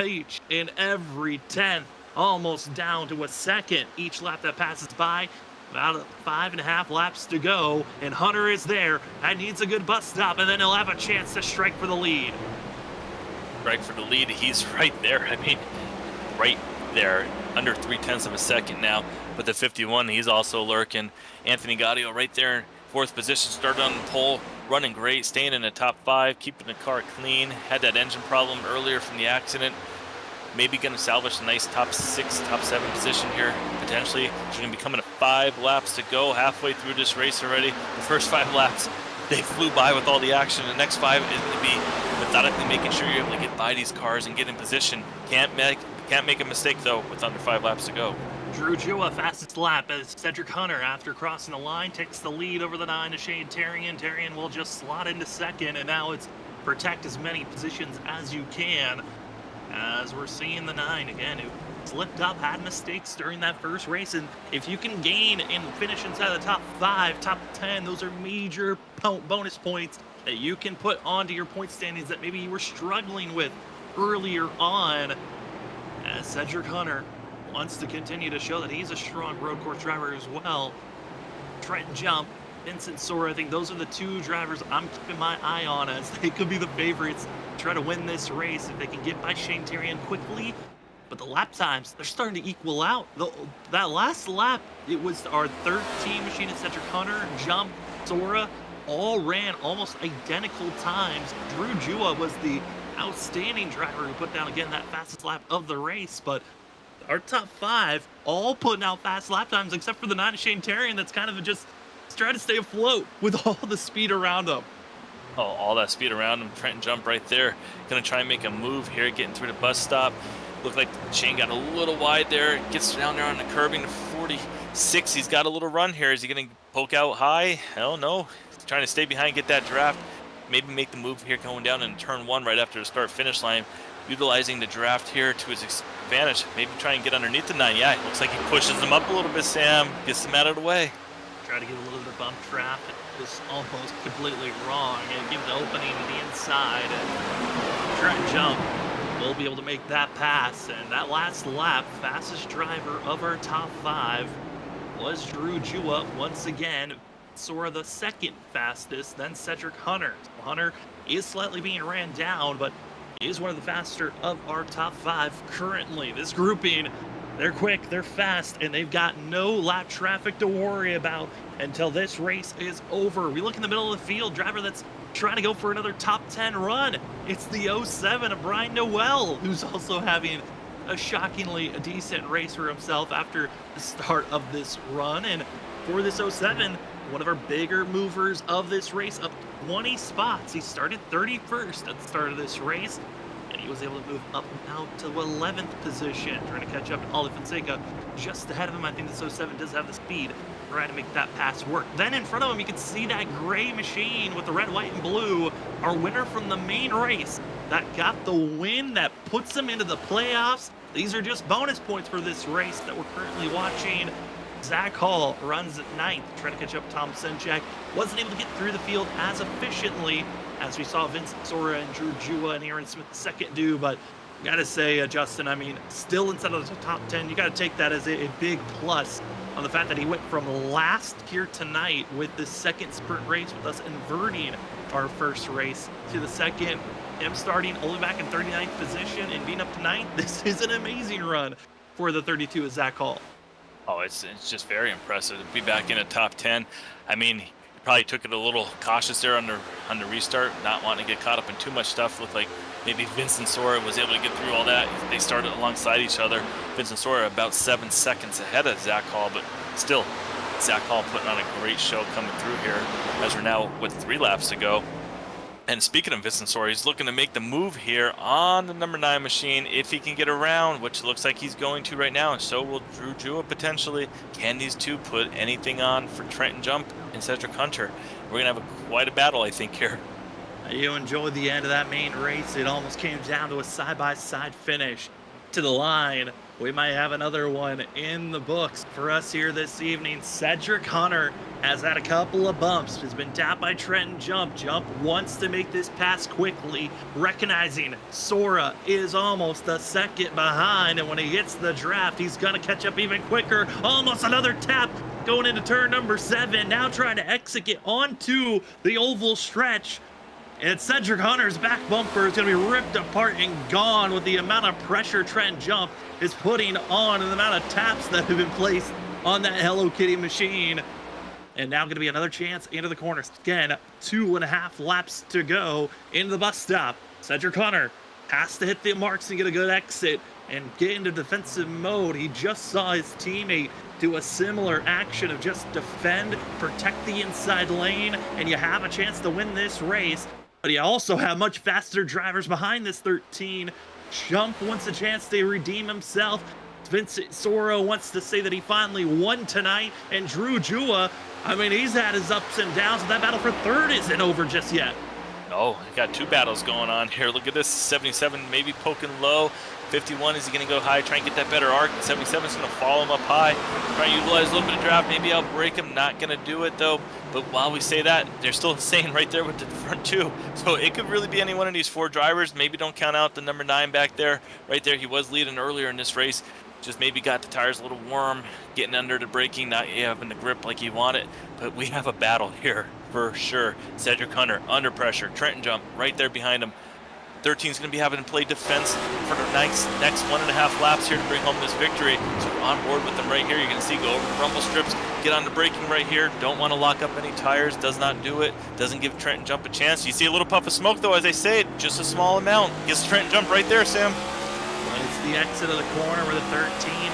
each and every 10th, almost down to a second each lap that passes by. About 5.5 laps to go, and Hunter is there. That needs a good bus stop, and then he'll have a chance to strike for the lead. Strike for the lead. He's right there. I mean, right there, under 0.3 of a second now. But the 51, he's also lurking. Anthony Gaudio right there in 4th position, started on the pole, running great, staying in the top 5, keeping the car clean. Had that engine problem earlier from the accident. Maybe going to salvage a nice top 6, top 7 position here, potentially. She's going to be coming to 5 laps to go, halfway through this race already. The first 5 laps, they flew by with all the action. The next 5 is going to be methodically making sure you're able to get by these cars and get in position. Can't make a mistake, though, with under 5 laps to go. Drew Jua, fastest lap as Cedric Hunter, after crossing the line, takes the lead over the 9 to Shane Terrian. Terrian will just slot into 2nd, and now it's protect as many positions as you can. As we're seeing the 9 again, who slipped up, had mistakes during that first race. And if you can gain and finish inside the top 5, top 10, those are major bonus points that you can put onto your point standings that maybe you were struggling with earlier on, as Cedric Hunter wants to continue to show that he's a strong road course driver as well. Trent Jump, Vincent Sora, I think those are the two drivers I'm keeping my eye on as they could be the favorites to try to win this race if they can get by Shane Terrian quickly. But the lap times, they're starting to equal out. That last lap, it was our third team machine at Cedric Hunter, Jump, Sora, all ran almost identical times. Drew Jua was the outstanding driver who put down, again, that fastest lap of the race. But our top 5 all putting out fast lap times, except for the 9 Shane Terrian that's kind of just trying to stay afloat with all the speed around him. Oh, all that speed around him. Trenton Jump right there. Going to try and make a move here, getting through the bus stop. Looked like Shane got a little wide there. Gets down there on the curbing to 46. He's got a little run here. Is he going to poke out high? Hell no. He's trying to stay behind, get that draft. Maybe make the move here going down in turn 1 right after the start finish line. Utilizing the draft here to his advantage. Maybe try and get underneath the 9. Yeah, looks like he pushes him up a little bit, Sam. Gets him out of the way. Try to get a little bit of bump draft. It was almost completely wrong. And give the opening to the inside. And Trent Jump will be able to make that pass. And that last lap, fastest driver of our top 5 was Drew Jua once again. Sora the second fastest, then Cedric Hunter. Hunter is slightly being ran down, but is one of the faster of our top 5 currently. This grouping, they're quick, they're fast, and they've got no lap traffic to worry about until this race is over. We look in the middle of the field, driver that's trying to go for another top 10 run. It's the 07 of Brian Noel, who's also having a shockingly decent race for himself after the start of this run. And for this 07, one of our bigger movers of this race, up 20 spots. He started 31st at the start of this race, and he was able to move up now to 11th position, trying to catch up to Ollie Fonseca just ahead of him. I think this 07 does have the speed trying to make that pass work. Then in front of him, you can see that gray machine with the red, white, and blue, our winner from the main race that got the win, that puts him into the playoffs. These are just bonus points for this race that we're currently watching. Zach Hall runs at 9th, trying to catch up Tom Senchak. Wasn't able to get through the field as efficiently as we saw Vincent Sora and Drew Jua and Aaron Smith II do, but gotta say, Justin, I mean, still inside of the top 10, you gotta take that as a big plus on the fact that he went from last here tonight with the second sprint race with us inverting our first race to the second, him starting only back in 39th position and being up to 9th. This is an amazing run for the 32 of Zach Hall. Oh, it's just very impressive to be back in a top 10. I mean, he probably took it a little cautious there on the restart, not wanting to get caught up in too much stuff. Looked like maybe Vincent Sora was able to get through all that. They started alongside each other. Vincent Sora about 7 seconds ahead of Zach Hall, but still, Zach Hall putting on a great show coming through here as we're now with 3 laps to go. And speaking of Vincent Sora, he's looking to make the move here on the number 9 machine if he can get around, which looks like he's going to right now, and so will Drew Jua potentially. Can these two put anything on for Trenton Jump and Cedric Hunter? We're going to have quite a battle, I think, here. You enjoyed the end of that main race. It almost came down to a side-by-side finish to the line. We might have another one in the books for us here this evening. Cedric Hunter has had a couple of bumps, has been tapped by Trenton Jump. Jump wants to make this pass quickly, recognizing Sora is almost a second behind, and when he hits the draft, he's gonna catch up even quicker. Almost another tap going into turn number 7, now trying to exit it onto the oval stretch. And Cedric Hunter's back bumper is going to be ripped apart and gone with the amount of pressure Trent Jump is putting on and the amount of taps that have been placed on that Hello Kitty machine. And now going to be another chance into the corners. Again, 2.5 laps to go into the bus stop. Cedric Hunter has to hit the marks and get a good exit and get into defensive mode. He just saw his teammate do a similar action of just defend, protect the inside lane, and you have a chance to win this race. But you also have much faster drivers behind this 13. Jump wants a chance to redeem himself. Vincent Sora wants to say that he finally won tonight. And Drew Jua, I mean, he's had his ups and downs, but that battle for third isn't over just yet. Oh, got 2 battles going on here. Look at this, 77 maybe poking low. 51, is he going to go high, try and get that better arc? 77 is going to follow him up high, try and utilize a little bit of draft. Maybe I'll break him. Not going to do it, though. But while we say that, they're still insane right there with the front two. So it could really be any one of these 4 drivers. Maybe don't count out the number 9 back there. Right there, he was leading earlier in this race. Just maybe got the tires a little warm, getting under the braking, not having the grip like he wanted. But we have a battle here for sure. Cedric Hunter under pressure. Trenton Jump right there behind him. 13 is going to be having to play defense for the next 1.5 laps here to bring home this victory. So we're on board with them right here. You're going to see go over the rumble strips, get on the braking right here. Don't want to lock up any tires. Does not do it. Doesn't give Trenton Jump a chance. You see a little puff of smoke though, as I say it, just a small amount. Gets Trenton Jump right there, Sam. It's the exit of the corner where the 13,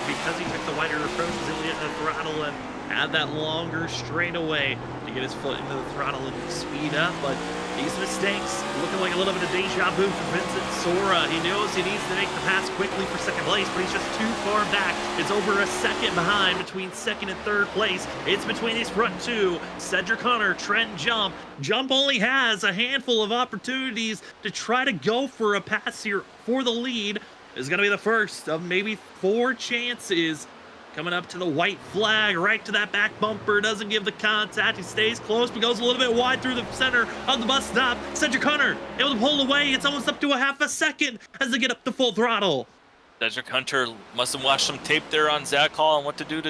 because he took the wider approach, was able to get the throttle and add that longer straightaway to get his foot into the throttle and speed up. But these mistakes looking like a little bit of deja vu for Vincent Sora. He knows he needs to make the pass quickly for second place, but he's just too far back. It's over a second behind between second and third place. It's between these front two, Cedric Hunter, Trent Jump. Jump only has a handful of opportunities to try to go for a pass here for the lead. Is going to be the first of maybe 4 chances. Coming up to the white flag, right to that back bumper, doesn't give the contact. He stays close, but goes a little bit wide through the center of the bus stop. Cedric Hunter able to pull away. It's almost up to a half a second as they get up to full throttle. Cedric Hunter must have watched some tape there on Zach Hall on what to do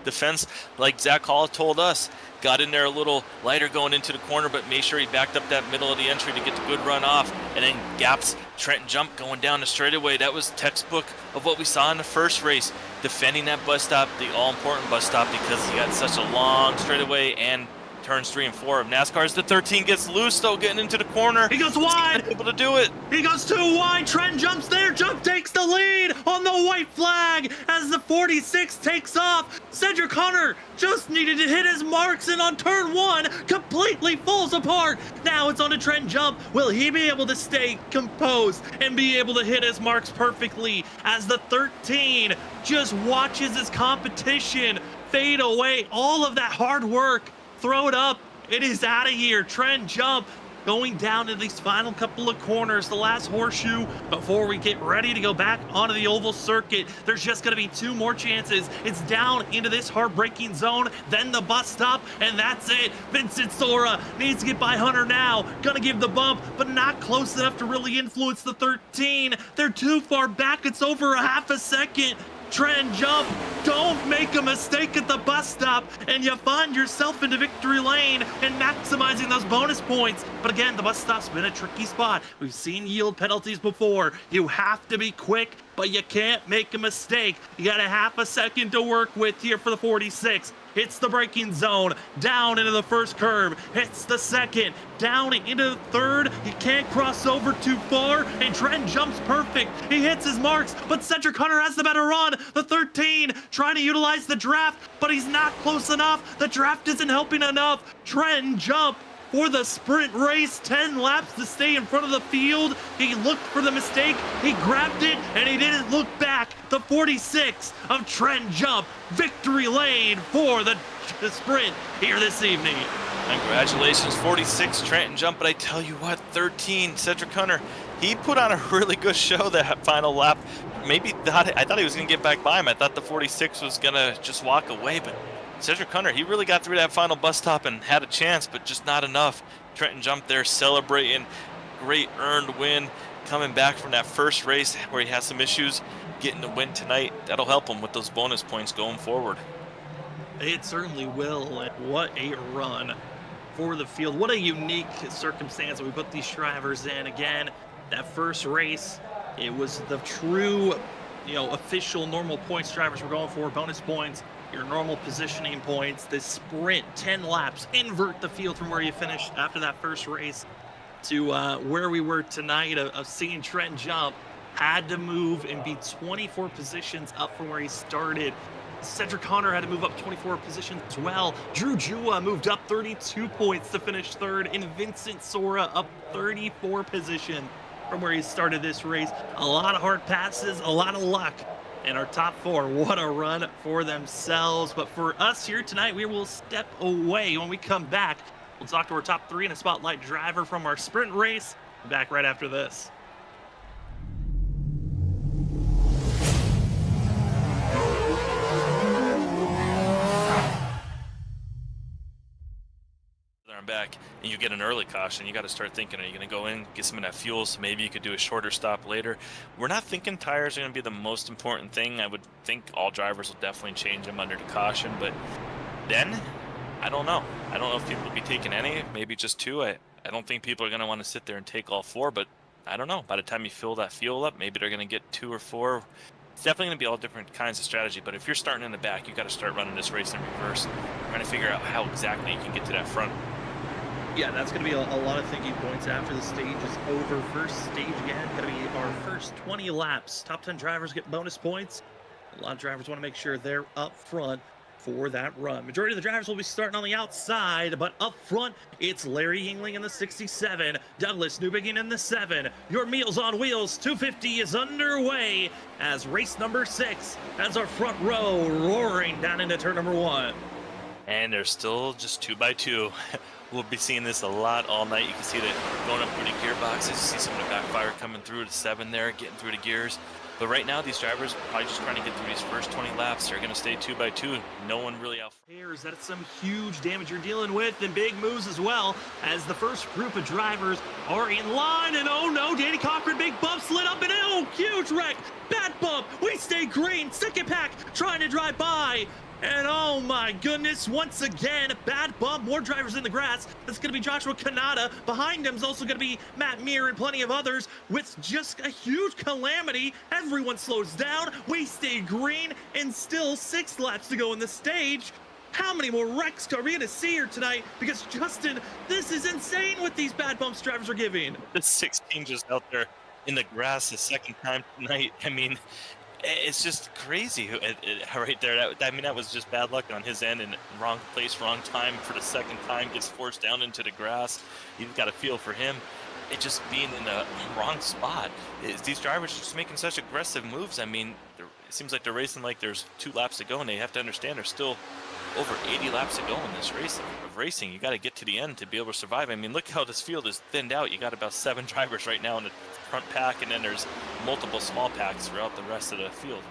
defense, like Zach Hall told us. Got in there a little lighter going into the corner, but made sure he backed up that middle of the entry to get the good run off, and then gaps Trenton Jump going down the straightaway. That was textbook of what we saw in the first race, defending that bus stop, the all-important bus stop, because he got such a long straightaway and turns 3 and 4 of NASCAR's. The 13 gets loose though, getting into the corner. He goes wide. He's able to do it. He goes too wide. Trent Jumps there. Jump takes the lead on the white flag as the 46 takes off. Cedric Hunter just needed to hit his marks, and on turn 1 completely falls apart. Now it's on to Trent Jump. Will he be able to stay composed and be able to hit his marks perfectly as the 13 just watches his competition fade away? All of that hard work, throw it up. It is out of here. Trent Jump going down to these final couple of corners, the last horseshoe before we get ready to go back onto the oval circuit. There's just going to be 2 more chances. It's down into this heartbreaking zone, then the bus stop, and that's it. Vincent Sora needs to get by Hunter now. Gonna give the bump, but not close enough to really influence the 13. They're too far back. It's over a half a second. Trent Jump, don't make a mistake at the bus stop, and you find yourself into victory lane and maximizing those bonus points. But again, the bus stop's been a tricky spot. We've seen yield penalties before. You have to be quick, but you can't make a mistake. You got a half a second to work with here for the 46. Hits the braking zone, down into the first curve, hits the second, down into the third. He can't cross over too far, and Trent Jumps perfect. He hits his marks, but Cedric Hunter has the better run. The 13 trying to utilize the draft, but he's not close enough. The draft isn't helping enough. Trent Jump for the sprint race, 10 laps to stay in front of the field. He looked for the mistake, he grabbed it, and he didn't look back. The 46 of Trent Jump, victory lane for the sprint here this evening. Congratulations, 46 Trenton Jump, but I tell you what, 13 Cedric Hunter, he put on a really good show that final lap. I thought he was going to get back by him. I thought the 46 was going to just walk away, but Cedric Hunter, he really got through that final bus stop and had a chance, but just not enough. Trenton Jump there celebrating, great earned win, coming back from that first race where he had some issues, getting the win tonight. That'll help him with those bonus points going forward. It certainly will, and what a run for the field. What a unique circumstance that we put these drivers in. Again, that first race, it was the true, official normal points drivers were going for, bonus points, your normal positioning points. The sprint, 10 laps, invert the field from where you finished after that first race to where we were tonight of seeing Trent Jump. Had to move and be 24 positions up from where he started. Cedric Hunter had to move up 24 positions as well. Drew Jua moved up 32 points to finish third, and Vincent Sora up 34 positions from where he started this race. A lot of hard passes, a lot of luck. And our top 4, what a run for themselves. But for us here tonight, we will step away. When we come back, we'll talk to our top 3 and a spotlight driver from our sprint race. Back right after this. starting back and you get an early caution, you got to start thinking, are you going to go in, get some of that fuel, so maybe you could do a shorter stop later. We're not thinking tires are going to be the most important thing. I would think all drivers will definitely change them under the caution, but then I don't know. I don't know if people will be taking any, maybe just 2. I don't think people are going to want to sit there and take all 4, but I don't know. By the time you fill that fuel up, maybe they're going to get 2 or 4. It's definitely going to be all different kinds of strategy, but if you're starting in the back, you got to start running this race in reverse, trying to figure out how exactly you can get to that front. Yeah, that's going to be a lot of thinking points after the stage is over. First stage again, going to be our first 20 laps. Top 10 drivers get bonus points. A lot of drivers want to make sure they're up front for that run. Majority of the drivers will be starting on the outside, but up front, it's Larry Yingling in the 67, Douglas Newbegin in the 7. Your Meals on Wheels 250 is underway as race number 6 has our front row roaring down into turn number 1. And they're still just 2x2. We'll be seeing this a lot all night. You can see that going up through the gearboxes. You see some of the backfire coming through the 7 there, getting through the gears. But right now, these drivers are probably just trying to get through these first 20 laps. They're going to stay 2x2. No one really out. That's some huge damage you're dealing with, and big moves as well, as the first group of drivers are in line. And oh no, Danny Cochran, big bump slid up, and oh, huge wreck. Bad bump. We stay green. Second pack trying to drive by. And oh my goodness, once again, a bad bump, more drivers in the grass. That's going to be Joshua Kanata. Behind him is also going to be Matt Meir and plenty of others with just a huge calamity. Everyone slows down. We stay green and still 6 laps to go in the stage. How many more wrecks are we going to see here tonight? Because Justin, this is insane what these bad bumps drivers are giving. The 16 just out there in the grass the second time tonight. I mean, it's just crazy right there. That was just bad luck on his end, and wrong place, wrong time for the second time, gets forced down into the grass. You've got to feel for him. It just being in the wrong spot. These drivers are just making such aggressive moves. I mean, it seems like they're racing like there's 2 laps to go, and they have to understand there's still over 80 laps to go in this race of racing. You got to get to the end to be able to survive. I mean, look how this field is thinned out. You got about 7 drivers right now in the front pack, and then there's multiple small packs throughout the rest of the field.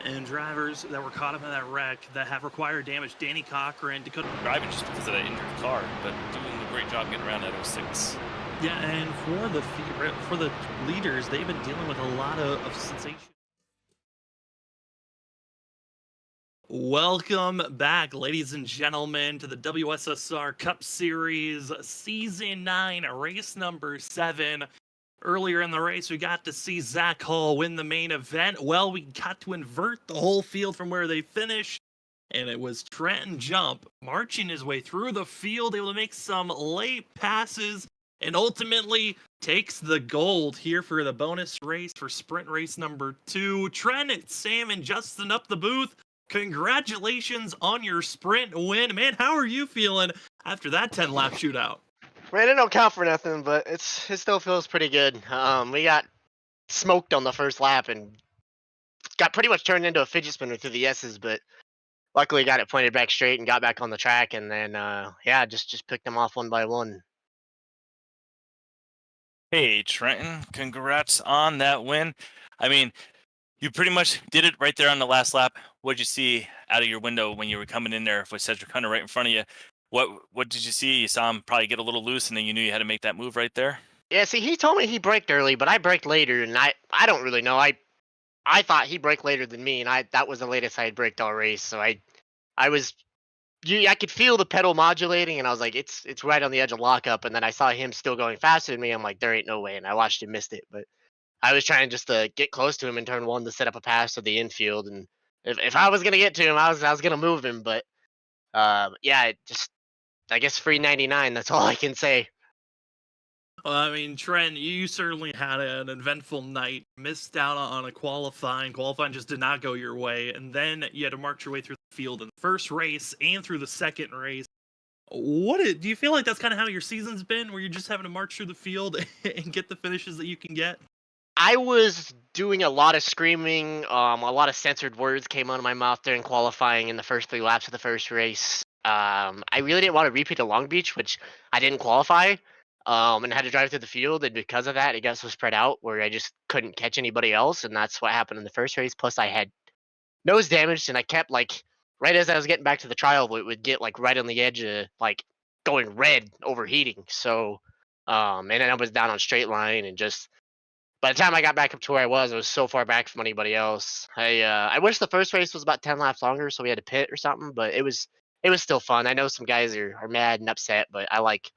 And drivers that were caught up in that wreck that have required damage, Danny Cochran, Dakota driving just because of that injured car, but doing a great job getting around that 06. Yeah, and for the leaders, they've been dealing with a lot of sensation. Welcome back, ladies and gentlemen, to the WSSR Cup Series, Season 9, race number 7. Earlier in the race, we got to see Zach Hall win the main event. Well, we got to invert the whole field from where they finished, and it was Trenton Jump marching his way through the field, able to make some late passes, and ultimately takes the gold here for the bonus race for sprint race number 2. Trent, Sam, and Justin up the booth. Congratulations on your sprint win. Man, how are you feeling after that 10-lap shootout? Man, it don't count for nothing, but it still feels pretty good. We got smoked on the first lap and got pretty much turned into a fidget spinner through the S's, but luckily got it pointed back straight and got back on the track, and then just picked them off one by one. Hey, Trenton, congrats on that win. I mean, you pretty much did it right there on the last lap. What did you see out of your window when you were coming in there with Cedric Hunter right in front of you? What did you see? You saw him probably get a little loose, and then you knew you had to make that move right there? Yeah, see, he told me he braked early, but I braked later, and I don't really know. I thought he braked later than me, and that was the latest I had braked all race. So I could feel the pedal modulating, and I was like, it's right on the edge of lockup. And then I saw him still going faster than me. I'm like, there ain't no way. And I watched him missed it, but I was trying just to get close to him in turn 1 to set up a pass to the infield. And if I was gonna get to him, I was gonna move him. But I guess free 99. That's all I can say. Well, I mean, Trent, you certainly had an eventful night. Missed out on a qualifying. Qualifying just did not go your way. And then you had to march your way through the field in the first race and through the second race. Do you feel like that's kind of how your season's been, where you're just having to march through the field and get the finishes that you can get? I was doing a lot of screaming. A lot of censored words came out of my mouth during qualifying in the first 3 laps of the first race. I really didn't want to repeat to Long Beach, which I didn't qualify, and had to drive through the field. And because of that, it got so spread out where I just couldn't catch anybody else. And that's what happened in the first race. Plus, I had nose damage, and I kept right as I was getting back to the trial, it would get right on the edge of going red, overheating. So, and then I was down on straight line, and just by the time I got back up to where I was so far back from anybody else. I wish the first race was about 10 laps longer, so we had to pit or something. But it was still fun. I know some guys are mad and upset, but I like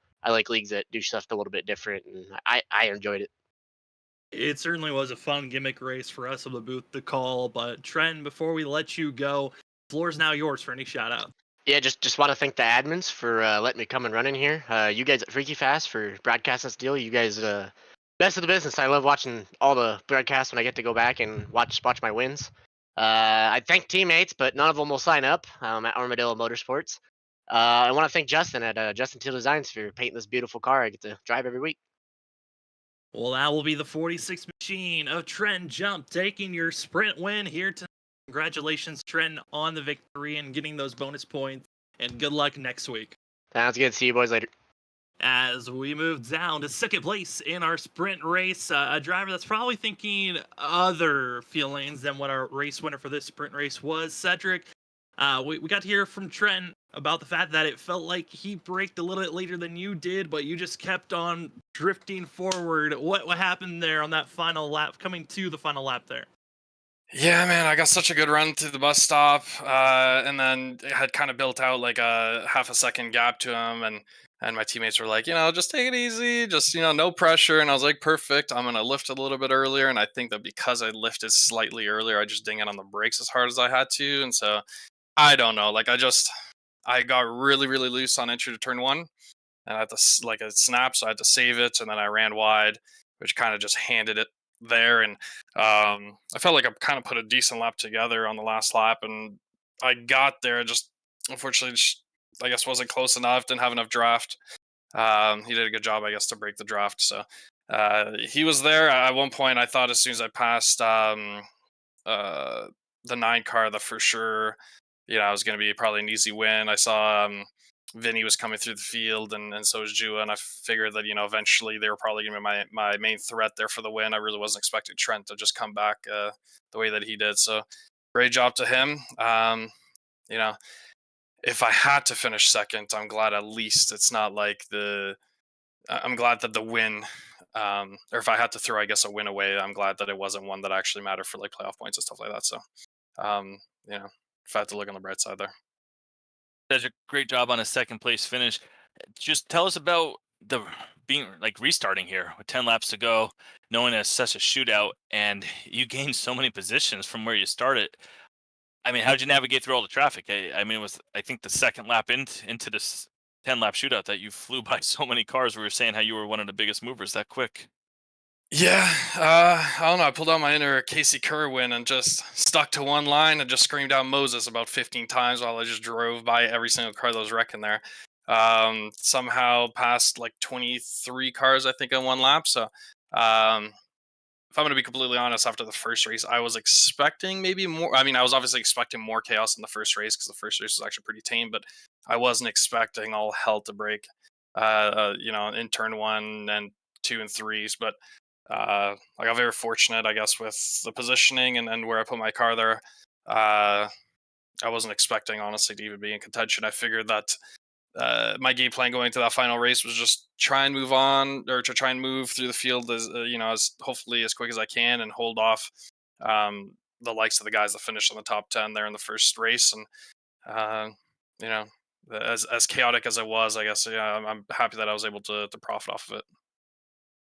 leagues that do stuff a little bit different, and I enjoyed it. It certainly was a fun gimmick race for us of the booth to call. But Trent, before we let you go, floor's now yours for any shout out. Yeah, just want to thank the admins for letting me come and run in here. You guys at Freaky Fast for broadcasting this deal. You guys, best of the business. I love watching all the broadcasts when I get to go back and watch my wins. I thank teammates, but none of them will sign up at Armadillo Motorsports. I want to thank Justin at Justin Teal Designs for painting this beautiful car I get to drive every week. Well, that will be the 46 machine of Trent Jump taking your sprint win here tonight. Congratulations, Trent, on the victory and getting those bonus points. And good luck next week. Sounds good. See you boys later. As we move down to second place in our sprint race, a driver that's probably thinking other feelings than what our race winner for this sprint race was, Cedric. We got to hear from Trent about the fact that it felt like he braked a little bit later than you did, but you just kept on drifting forward. What happened there on that final lap, coming to the final lap there? Yeah, man, I got such a good run to the bus stop, and then I had kind of built out like a half a second gap to him, and my teammates were like, just take it easy, just no pressure, and I was like, perfect, I'm gonna lift a little bit earlier, and I think that because I lifted slightly earlier, I just didn't get on the brakes as hard as I had to, and so I don't know, like I got really really loose on entry to turn one, and I had to like it snapped, so I had to save it, and then I ran wide, which kind of just handed it there, and I felt like I kind of put a decent lap together on the last lap, and I got there. Just unfortunately, I guess wasn't close enough. Didn't have enough draft. He did a good job, I guess, to break the draft. So he was there at one point. I thought as soon as I passed uh, the 9 car, that for sure, it was going to be probably an easy win. I saw Vinny was coming through the field, and so was Jua, and I figured that eventually they were probably going to be my main threat there for the win. I really wasn't expecting Trent to just come back the way that he did. So great job to him. You know, if I had to finish second, I'm glad at least it's not like I'm glad that the win, or if I had to throw, I guess, a win away, I'm glad that it wasn't one that actually mattered for like playoff points and stuff like that. So, if I had to look on the bright side there. Does a great job on a second place finish. Just tell us about the being like restarting here with 10 laps to go, knowing it's such a shootout, and you gained so many positions from where you started. I mean, how'd you navigate through all the traffic? I mean, it was, I think, the second lap into this 10-lap shootout that you flew by so many cars. We were saying how you were one of the biggest movers that quick. Yeah, I don't know. I pulled out my inner Casey Kerwin and just stuck to one line and just screamed out Moses about 15 times while I just drove by every single car that was wrecking there. Somehow passed like 23 cars, I think, in one lap. So, if I'm going to be completely honest, after the first race, I was expecting maybe more. I mean, I was obviously expecting more chaos in the first race because the first race was actually pretty tame, but I wasn't expecting all hell to break, in turn 1 and 2 and 3s. But I got very fortunate, I guess, with the positioning and where I put my car there. I wasn't expecting, honestly, to even be in contention. I figured that my game plan going to that final race was just try and move on, or to try and move through the field as as hopefully as quick as I can, and hold off the likes of the guys that finished on the top 10 there in the first race. And uh, you know, as chaotic as it was, I guess, I'm happy that I was able to profit off of it.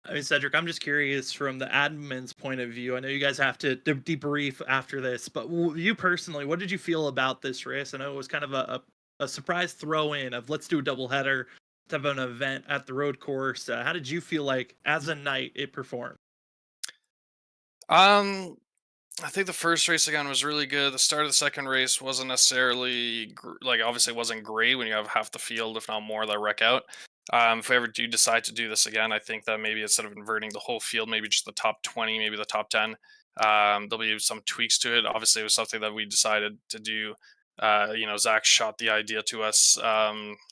I mean, Cedric, I'm just curious from the admin's point of view. I know you guys have to debrief after this, but you personally, what did you feel about this race? I know it was kind of a surprise throw in of let's do a doubleheader type of an event at the road course. How did you feel like as a night it performed? Um, I think the first race again was really good. The start of the second race wasn't necessarily like, obviously it wasn't great when you have half the field, if not more, that wreck out. If we ever do decide to do this again, I think that maybe instead of inverting the whole field, maybe just the top 20, maybe the top 10, there'll be some tweaks to it. Obviously, it was something that we decided to do. Zach shot the idea to us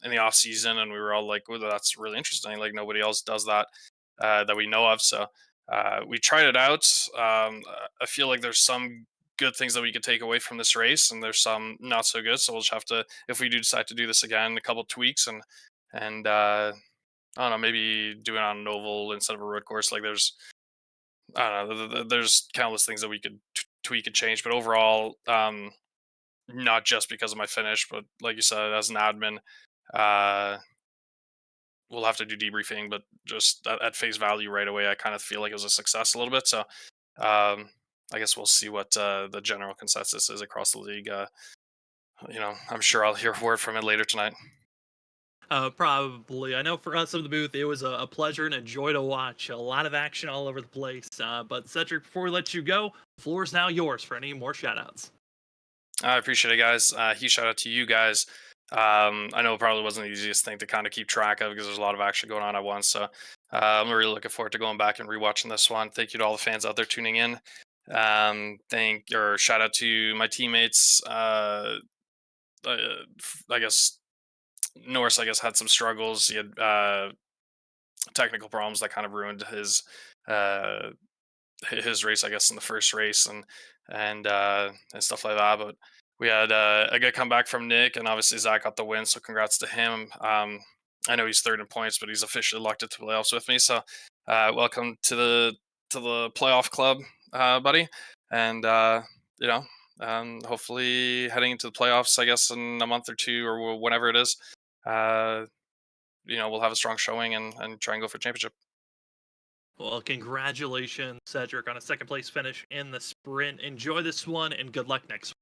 in the off season, and we were all like, "Well, that's really interesting. Like nobody else does that that we know of." So we tried it out. I feel like there's some good things that we could take away from this race, and there's some not so good. So we'll just have to, if we do decide to do this again, a couple tweaks, and and I don't know, maybe doing it on an oval instead of a road course. Like I don't know, there's countless things that we could tweak and change, but overall, not just because of my finish, but like you said, as an admin, uh, we'll have to do debriefing, but just at face value right away, I kind of feel like it was a success a little bit. So I guess we'll see what the general consensus is across the league. I'm sure I'll hear a word from it later tonight. Probably. I know for us in the booth, it was a pleasure and a joy to watch. A lot of action all over the place. But Cedric, before we let you go, the floor is now yours for any more shoutouts. I appreciate it, guys. Huge shout out to you guys. I know it probably wasn't the easiest thing to kind of keep track of because there's a lot of action going on at once. So I'm really looking forward to going back and rewatching this one. Thank you to all the fans out there tuning in. Shout out to my teammates. I guess Norris, had some struggles. He had technical problems that kind of ruined uh, his race, I guess, in the first race and stuff like that. But we had a good comeback from Nick, and obviously Zach got the win. So congrats to him. I know he's third in points, but he's officially locked into playoffs with me. So welcome to the playoff club, buddy. And hopefully heading into the playoffs, I guess in a month or two or whenever it is, we'll have a strong showing and try and go for championship. Well, congratulations, Cedric, on a second place finish in the sprint. Enjoy this one and good luck next week.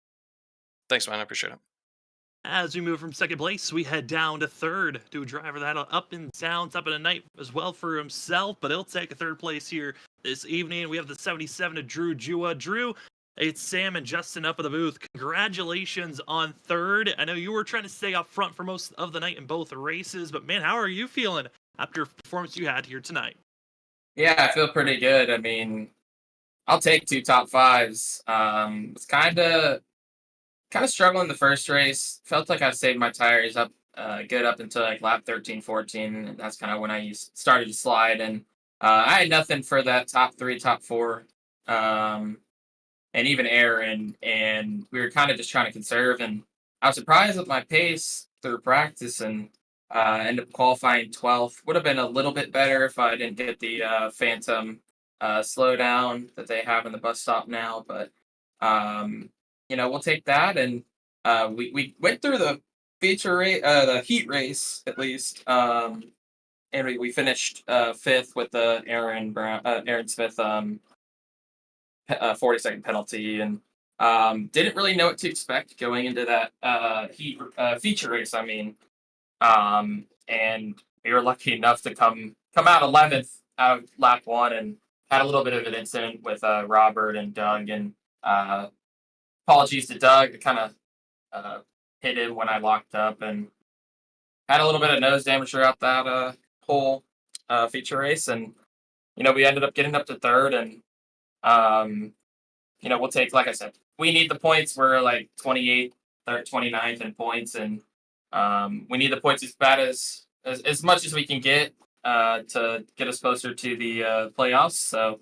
Thanks, man. I appreciate it. As we move from second place, we head down to third to a driver that up and downs, up in a night as well for himself, but he'll take a third place here this evening. We have the 77 of Drew Jua. Drew, it's Sam and Justin up in the booth. Congratulations on third. I know you were trying to stay up front for most of the night in both races, but man, how are you feeling after the performance you had here tonight? Yeah, I feel pretty good. I mean, I'll take 2 top fives. Was kind of struggling the first race. Felt like I saved my tires up good up until like lap 13, 14. And that's kind of when I started to slide. And I had nothing for that top 3, top 4, and even Aaron. And we were kind of just trying to conserve. And I was surprised with my pace through practice and ended up qualifying 12th. Would have been a little bit better if I didn't get the phantom slowdown that they have in the bus stop now. But we'll take that. And we went through the the heat race at least, and we finished 5th with the Aaron Smith 40-second penalty, and didn't really know what to expect going into that heat feature race. I mean, and we were lucky enough to come out 11th out of lap 1, and had a little bit of an incident with Robert and Doug, and apologies to Doug. I kind of hit him when I locked up, and had a little bit of nose damage throughout that whole feature race. And we ended up getting up to third, and we'll take, like I said, we need the points. We're like 28th or 29th in points, and we need the points as much as we can get to get us closer to the playoffs. So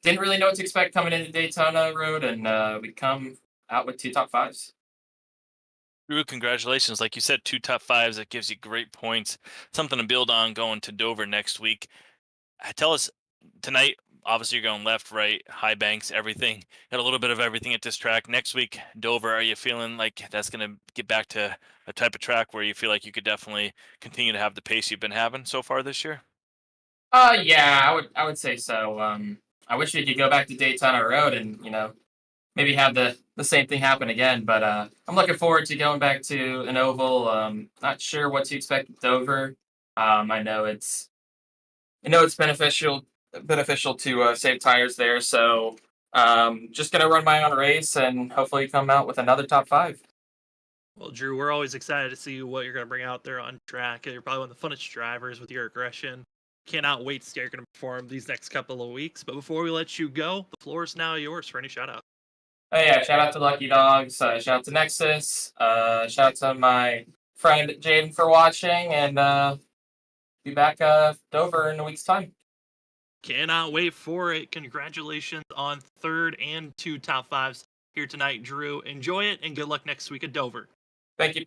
didn't really know what to expect coming into Daytona Road, and we come out with 2 top fives. Drew, congratulations. Like you said, 2 top fives. That gives you great points. Something to build on going to Dover next week. Tell us tonight, obviously you're going left, right, high banks, everything. Got a little bit of everything at this track. Next week, Dover, are you feeling like that's going to get back to a type of track where you feel like you could definitely continue to have the pace you've been having so far this year? Yeah, I would say so. I wish we could go back to Daytona Road and maybe have the same thing happen again. But I'm looking forward to going back to an oval. Not sure what to expect with Dover. I know it's beneficial to save tires there. So just gonna run my own race and hopefully come out with another top 5. Well, Drew, we're always excited to see what you're going to bring out there on track. You're probably one of the funnest drivers with your aggression. Cannot wait to see how you're going to perform these next couple of weeks. But before we let you go, the floor is now yours for any shout out. Oh yeah, shout out to Lucky Dogs, shout out to Nexus, shout out to my friend Jaden for watching, and be back Dover in a week's time. Cannot wait for it. Congratulations on third and 2 top fives here tonight, Drew. Enjoy it and good luck next week at Dover. Thank you.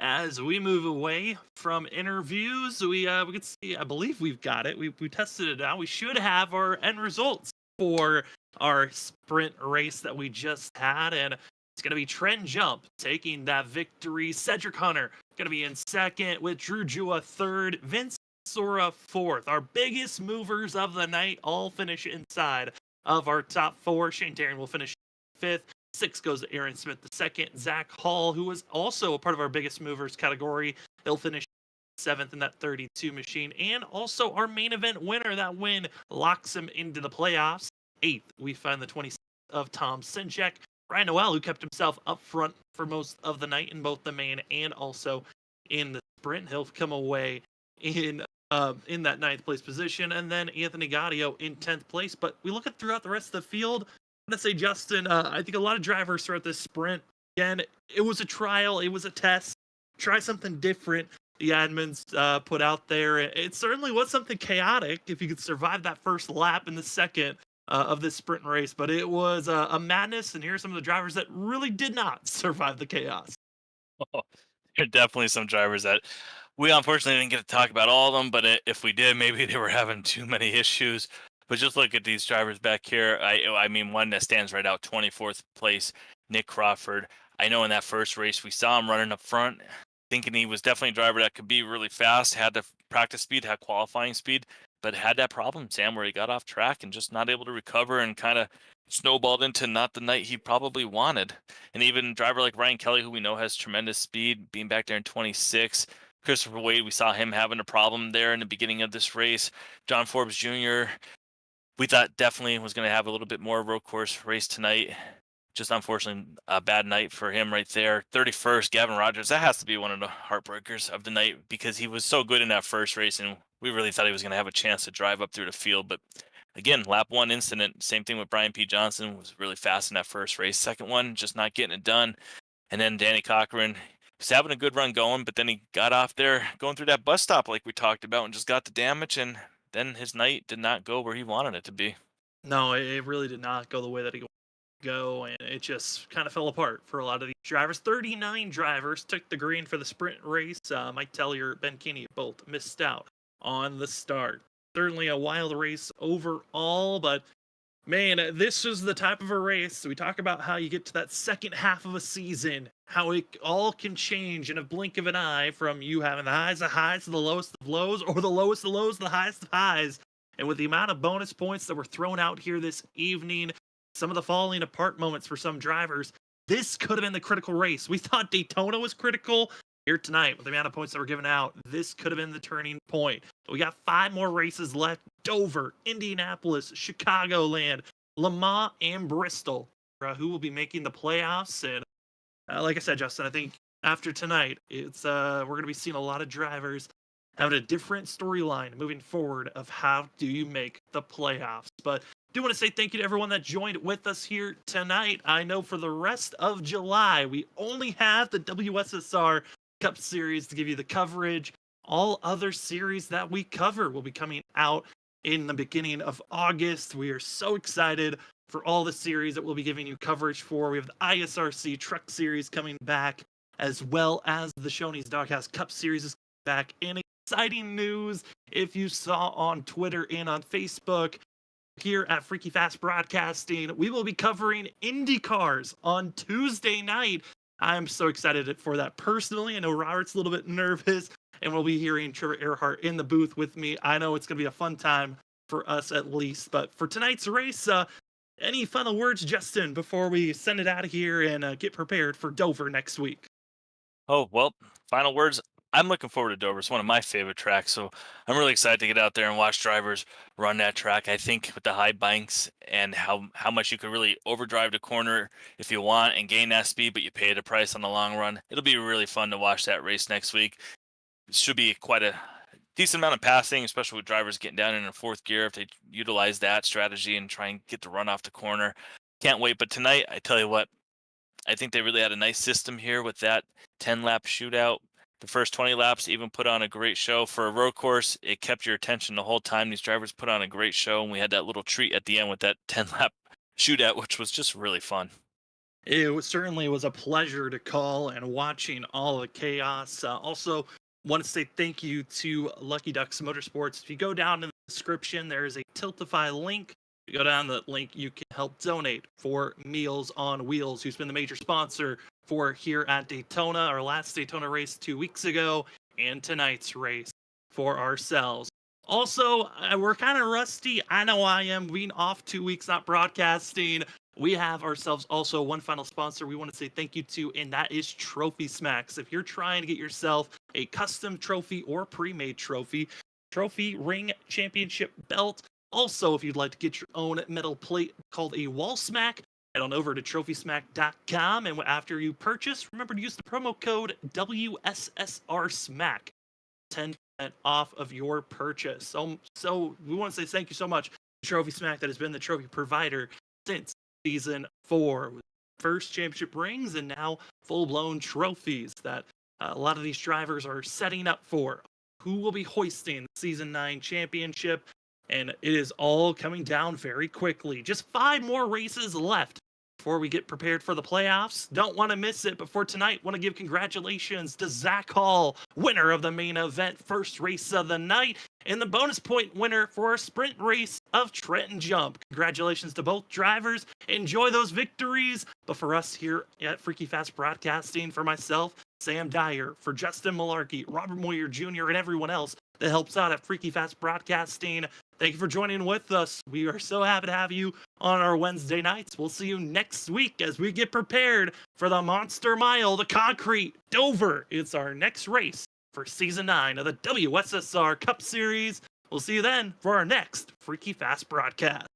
as we move away from interviews, we can see. I believe we've got it. We tested it out. We should have our end results for our sprint race that we just had, and it's gonna be Trent Jump taking that victory. Cedric Hunter gonna be in second, with Drew Jua third, Vince Sora fourth. Our biggest movers of the night all finish inside of our top four. Shane Taryn will finish fifth. Six goes to Aaron Smith the second. Zach Hall, who was also a part of our biggest movers category, he'll finish seventh in that 32 machine. And also our main event winner, that win locks him into the playoffs. Eighth, we find the 26th of Tom Sinchek. Ryan Noel, who kept himself up front for most of the night in both the main and also in the sprint, he'll come away in that ninth place position. And then Anthony Gaudio in 10th place. But we look at throughout the rest of the field, I'm going to say, Justin, I think a lot of drivers throughout this sprint, again, it was a trial, it was a test. Try something different. The admins put out there. It certainly was something chaotic if you could survive that first lap in the second of this sprint race, but it was a madness. And here are some of the drivers that really did not survive the chaos. Oh, there are definitely some drivers that we unfortunately didn't get to talk about all of them, but if we did, maybe they were having too many issues. But just look at these drivers back here. I mean, one that stands right out, 24th place, Nick Crawford. I know in that first race, we saw him running up front, thinking he was definitely a driver that could be really fast, had the practice speed, had qualifying speed, but had that problem, Sam, where he got off track and just not able to recover and kind of snowballed into not the night he probably wanted. And even a driver like Ryan Kelly, who we know has tremendous speed, being back there in 26. Christopher Wade, we saw him having a problem there in the beginning of this race. John Forbes Jr., we thought definitely was going to have a little bit more road course race tonight. Just unfortunately a bad night for him right there. 31st, Gavin Rogers. That has to be one of the heartbreakers of the night because he was so good in that first race and we really thought he was going to have a chance to drive up through the field. But again, lap one incident, same thing with Brian P. Johnson, was really fast in that first race. Second one, just not getting it done. And then Danny Cochran was having a good run going, but then he got off there going through that bus stop like we talked about and just got the damage, and then his night did not go where he wanted it to be. No, it really did not go the way that he wanted to go, and it just kind of fell apart for a lot of these drivers. 39 drivers took the green for the sprint race. Mike Tellier, Ben Keeney both missed out on the start. Certainly a wild race overall, but man, this is the type of a race. We talk about how you get to that second half of a season, how it all can change in a blink of an eye, from you having the highest of highs to the lowest of lows, or the lowest of lows to the highest of highs. And with the amount of bonus points that were thrown out here this evening, some of the falling apart moments for some drivers, this could have been the critical race. We thought Daytona was critical. Here tonight, with the amount of points that were given out, this could have been the turning point. We got 5 more races left: Dover, Indianapolis, Chicagoland, Le Mans, and Bristol, who will be making the playoffs. And like I said, Justin, I think after tonight, it's we're going to be seeing a lot of drivers having a different storyline moving forward of how do you make the playoffs. But I do want to say thank you to everyone that joined with us here tonight. I know for the rest of July, we only have the WSSR Cup Series to give you the coverage. All other series that we cover will be coming out in the beginning of August. We are so excited for all the series that we'll be giving you coverage for. We have the ISRC Truck Series coming back, as well as the Shoney's Doghouse Cup Series is back. In exciting news, if you saw on Twitter and on Facebook, here at Freaky Fast Broadcasting, we will be covering Indy cars on Tuesday night. I'm so excited for that personally. I know Robert's a little bit nervous, and we'll be hearing Trevor Earhart in the booth with me. I know it's going to be a fun time for us at least. But for tonight's race, any final words, Justin, before we send it out of here and get prepared for Dover next week? Oh, well, final words. I'm looking forward to Dover. It's one of my favorite tracks, so I'm really excited to get out there and watch drivers run that track. I think with the high banks and how much you could really overdrive the corner if you want and gain that speed, but you pay the price on the long run, it'll be really fun to watch that race next week. It should be quite a decent amount of passing, especially with drivers getting down in fourth gear if they utilize that strategy and try and get the run off the corner. Can't wait. But tonight, I tell you what, I think they really had a nice system here with that 10-lap shootout. The first 20 laps even put on a great show. For a road course, it kept your attention the whole time. These drivers put on a great show, and we had that little treat at the end with that 10-lap shootout, which was just really fun. Certainly was a pleasure to call and watching all the chaos. Also, want to say thank you to Lucky Ducks Motorsports. If you go down in the description, there is a Tiltify link. If you go down the link, you can help donate for Meals on Wheels, who's been the major sponsor for here at Daytona, our last Daytona race 2 weeks ago, and tonight's race for ourselves. Also, we're kind of rusty. I know I am. Being off 2 weeks, not broadcasting. We have ourselves also one final sponsor we want to say thank you to, and that is Trophy Smacks. If you're trying to get yourself a custom trophy or pre-made trophy ring, championship belt, also if you'd like to get your own metal plate called a wall smack, head on over to trophysmack.com, and after you purchase, remember to use the promo code WSSR Smack, 10% off of your purchase. So we want to say thank you so much to Trophy Smack, that has been the trophy provider since Season 4, with first championship rings and now full-blown trophies that a lot of these drivers are setting up for. Who will be hoisting the Season 9 championship? And it is all coming down very quickly. Just 5 more races left before we get prepared for the playoffs. Don't want to miss it. But for tonight, want to give congratulations to Zach Hall, winner of the main event, first race of the night, and the bonus point winner for a sprint race of Trenton Jump. Congratulations to both drivers. Enjoy those victories. But for us here at Freaky Fast Broadcasting, for myself, Sam Dyer, for Justin Malarkey, Robert Moyer Jr., and everyone else that helps out at Freaky Fast Broadcasting, thank you for joining with us. We are so happy to have you on our Wednesday nights. We'll see you next week as we get prepared for the Monster Mile, the Concrete Dover. It's our next race for Season 9 of the WSSR Cup Series. We'll see you then for our next Freaky Fast broadcast.